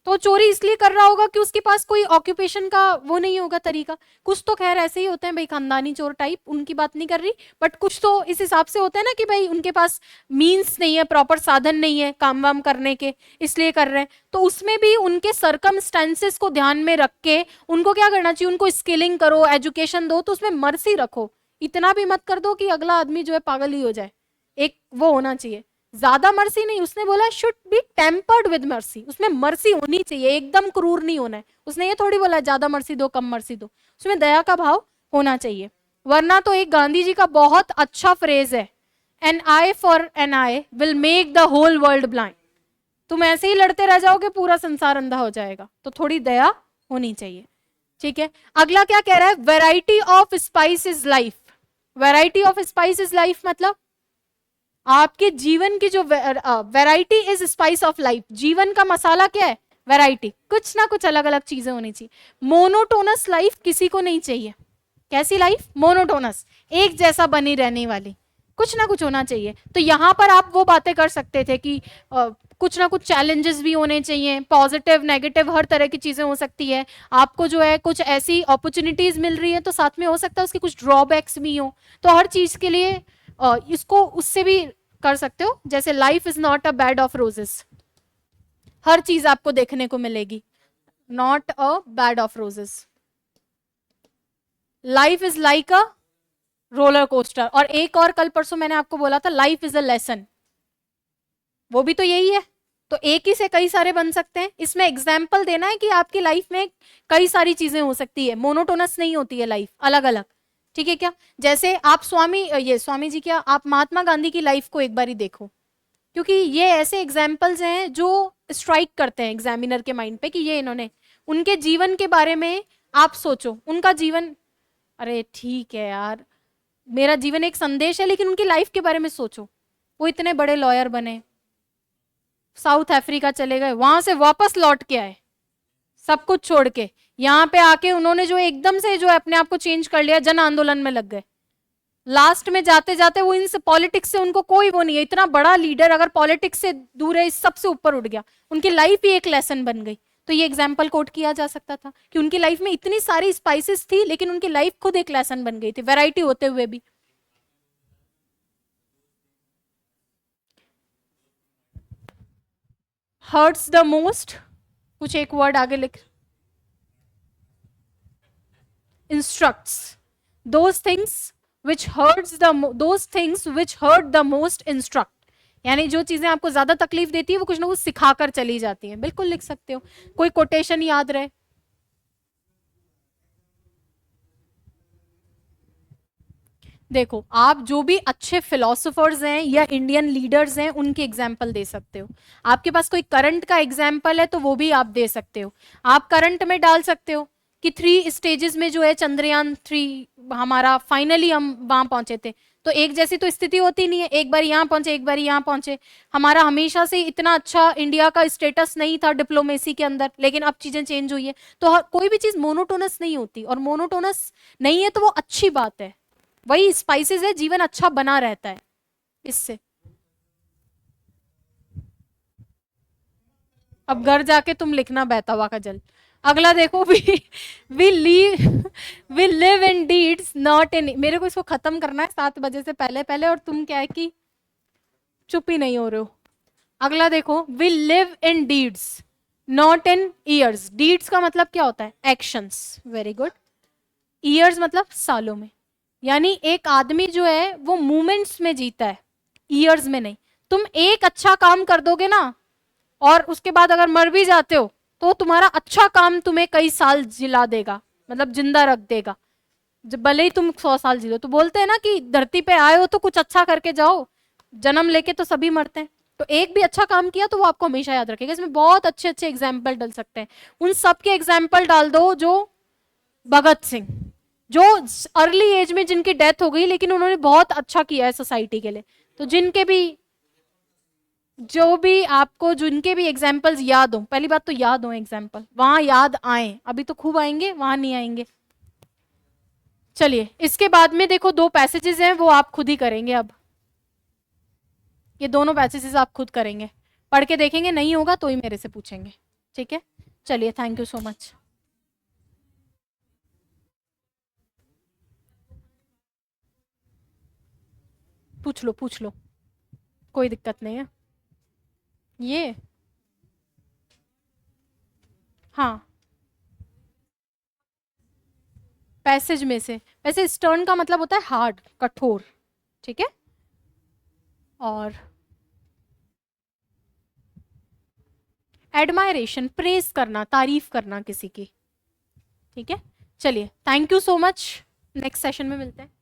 तो चोरी इसलिए कर रहा होगा कि उसके पास कोई ऑक्यूपेशन का वो नहीं होगा तरीका। कुछ तो खैर ऐसे ही होते हैं भाई, खानदानी चोर टाइप, उनकी बात नहीं कर रही, बट कुछ तो इस हिसाब से होते हैं ना कि भाई उनके पास मीन्स नहीं है, प्रॉपर साधन नहीं है काम वाम करने के, इसलिए कर रहे हैं। तो उसमें भी उनके सरकमस्टेंसेस को ध्यान में रख के उनको क्या करना चाहिए, उनको स्किलिंग करो, एजुकेशन दो, तो उसमें मर्सी रखो। इतना भी मत कर दो कि अगला आदमी जो है पागल ही हो जाए, एक वो होना चाहिए। ज्यादा मर्सी नहीं, उसने बोला should be tempered with mercy, उसमें मर्सी होनी चाहिए, एकदम क्रूर नहीं होना है। उसने ये थोड़ी बोला ज्यादा मर्सी दो कम मर्सी दो, उसमें दया का भाव होना चाहिए। वरना तो एक गांधी जी का बहुत अच्छा फ्रेज है, an eye for an eye will make the whole world blind. तुम ऐसे ही लड़ते रह जाओगे पूरा संसार अंधा हो जाएगा, तो थोड़ी दया होनी चाहिए। ठीक है, अगला क्या कह रहा है, variety of spice is life. Variety of spice is life मतलब आपके जीवन की जो variety is spice of life, जीवन का मसाला क्या है, वैरायटी, कुछ ना कुछ अलग अलग चीजें होनी चाहिए। मोनोटोनस लाइफ किसी को नहीं चाहिए। कैसी लाइफ, मोनोटोनस, एक जैसा बनी रहने वाली, कुछ ना कुछ होना चाहिए। तो यहां पर आप वो बातें कर सकते थे कि कुछ ना कुछ चैलेंजेस भी होने चाहिए, पॉजिटिव नेगेटिव हर तरह की चीजें हो सकती है। आपको जो है कुछ ऐसी अपॉर्चुनिटीज मिल रही है तो साथ में हो सकता है उसके कुछ ड्रॉबैक्स भी हो, तो हर चीज के लिए इसको उससे भी कर सकते हो। जैसे life is not a bed of roses, हर चीज आपको देखने को मिलेगी, not a bed of roses. Life is like a roller coaster. और एक और कल परसों मैंने आपको बोला था लाइफ इज अ लेसन, वो भी तो यही है। तो एक ही से कई सारे बन सकते हैं। इसमें एग्जाम्पल देना है कि आपकी लाइफ में कई सारी चीजें हो सकती है, मोनोटोनस नहीं होती है लाइफ, अलग अलग। ठीक है क्या, जैसे आप स्वामी जी क्या, आप महात्मा गांधी की लाइफ को एक बार ही देखो, क्योंकि ये ऐसे एग्जाम्पल्स हैं जो स्ट्राइक करते हैं एग्जामिनर के माइंड पे कि ये इन्होंने, उनके जीवन के बारे में आप सोचो, उनका जीवन, अरे ठीक है यार, मेरा जीवन एक संदेश है, लेकिन उनकी लाइफ के बारे में सोचो। वो इतने बड़े लॉयर बने, साउथ अफ्रीका चले गए, वहां से वापस लौट के आए सब कुछ छोड़ के, यहाँ पे आके उन्होंने जो एकदम से जो अपने आप को चेंज कर लिया, जन आंदोलन में लग गए। लास्ट में जाते जाते वो इन पॉलिटिक्स से उनको कोई वो नहीं है, इतना बड़ा लीडर अगर पॉलिटिक्स से दूर है, इस सबसे ऊपर उठ गया, उनकी लाइफ ही एक लेसन बन गई। तो ये एग्जाम्पल कोट किया जा सकता था कि उनकी लाइफ में इतनी सारी स्पाइसेस थी, लेकिन उनकी लाइफ खुद एक लेसन बन गई थी, वैरायटी होते हुए भी। हर्ट्स द मोस्ट, कुछ एक वर्ड आगे लिख, instructs those things which hurts the those things which hurt the most instruct। यानी जो चीजें आपको ज्यादा तकलीफ देती है वो कुछ ना कुछ सिखाकर चली जाती हैं। बिल्कुल लिख सकते हो, कोई कोटेशन याद रहे। देखो, आप जो भी अच्छे फिलोसोफर्स हैं या इंडियन लीडर्स हैं उनके एग्जाम्पल दे सकते हो। आपके पास कोई करंट का एग्जाम्पल है तो वो भी आप दे सकते हो। आप करंट में डाल सकते हो कि 3 स्टेजेस में जो है चंद्रयान 3 हमारा फाइनली हम वहां पहुंचे थे। तो एक जैसी तो स्थिति होती नहीं है, एक बार यहाँ पहुंचे एक बार यहाँ पहुंचे। हमारा हमेशा से इतना अच्छा इंडिया का स्टेटस नहीं था डिप्लोमेसी के अंदर, लेकिन अब चीजें चेंज हुई है। तो कोई भी चीज मोनोटोनस नहीं होती, और मोनोटोनस नहीं है तो वो अच्छी बात है। वही स्पाइसेस है, जीवन अच्छा बना रहता है इससे। अब घर जाके तुम लिखना बहता हुआ का जल। अगला देखो, we live in deeds not in, मेरे को इसको खत्म करना है 7 बजे से पहले पहले, और तुम क्या है कि चुप ही नहीं हो रहे हो। अगला देखो, we live in deeds not in years. Deeds का मतलब क्या होता है, एक्शंस, वेरी गुड। ईयर्स मतलब सालों में। यानी एक आदमी जो है वो मोमेंट्स में जीता है, ईयर्स में नहीं। तुम एक अच्छा काम कर दोगे ना, और उसके बाद अगर मर भी जाते हो तो तुम्हारा अच्छा काम तुम्हें कई साल जिला देगा, मतलब जिंदा रख देगा। जब भले ही तुम 100 साल जी लो, तो बोलते हैं ना कि धरती पे आए हो तो कुछ अच्छा करके जाओ, जन्म लेके तो सभी मरते हैं। तो एक भी अच्छा काम किया तो वो आपको हमेशा याद रखेगा। इसमें बहुत अच्छे अच्छे एग्जाम्पल डल सकते हैं, उन सबके एग्जाम्पल डाल दो। जो भगत सिंह, जो अर्ली एज में जिनकी डेथ हो गई, लेकिन उन्होंने बहुत अच्छा किया है सोसाइटी के लिए। तो जिनके भी, जो भी आपको जिनके भी एग्जाम्पल्स याद हो, पहली बात तो याद हो एग्जाम्पल, वहां याद आए, अभी तो खूब आएंगे, वहां नहीं आएंगे। चलिए, इसके बाद में देखो 2 पैसेजेस हैं, वो आप खुद ही करेंगे। अब ये दोनों पैसेजेस आप खुद करेंगे, पढ़ के देखेंगे, नहीं होगा तो ही मेरे से पूछेंगे। ठीक है, चलिए, थैंक यू सो मच। पूछ लो पूछ लो, कोई दिक्कत नहीं है। ये, हाँ, पैसेज में से, वैसे स्टर्न का मतलब होता है हार्ड, कठोर। ठीक है, और एडमायरेशन, प्रेज करना, तारीफ करना किसी की। ठीक है, चलिए thank you so much, next session में मिलते हैं।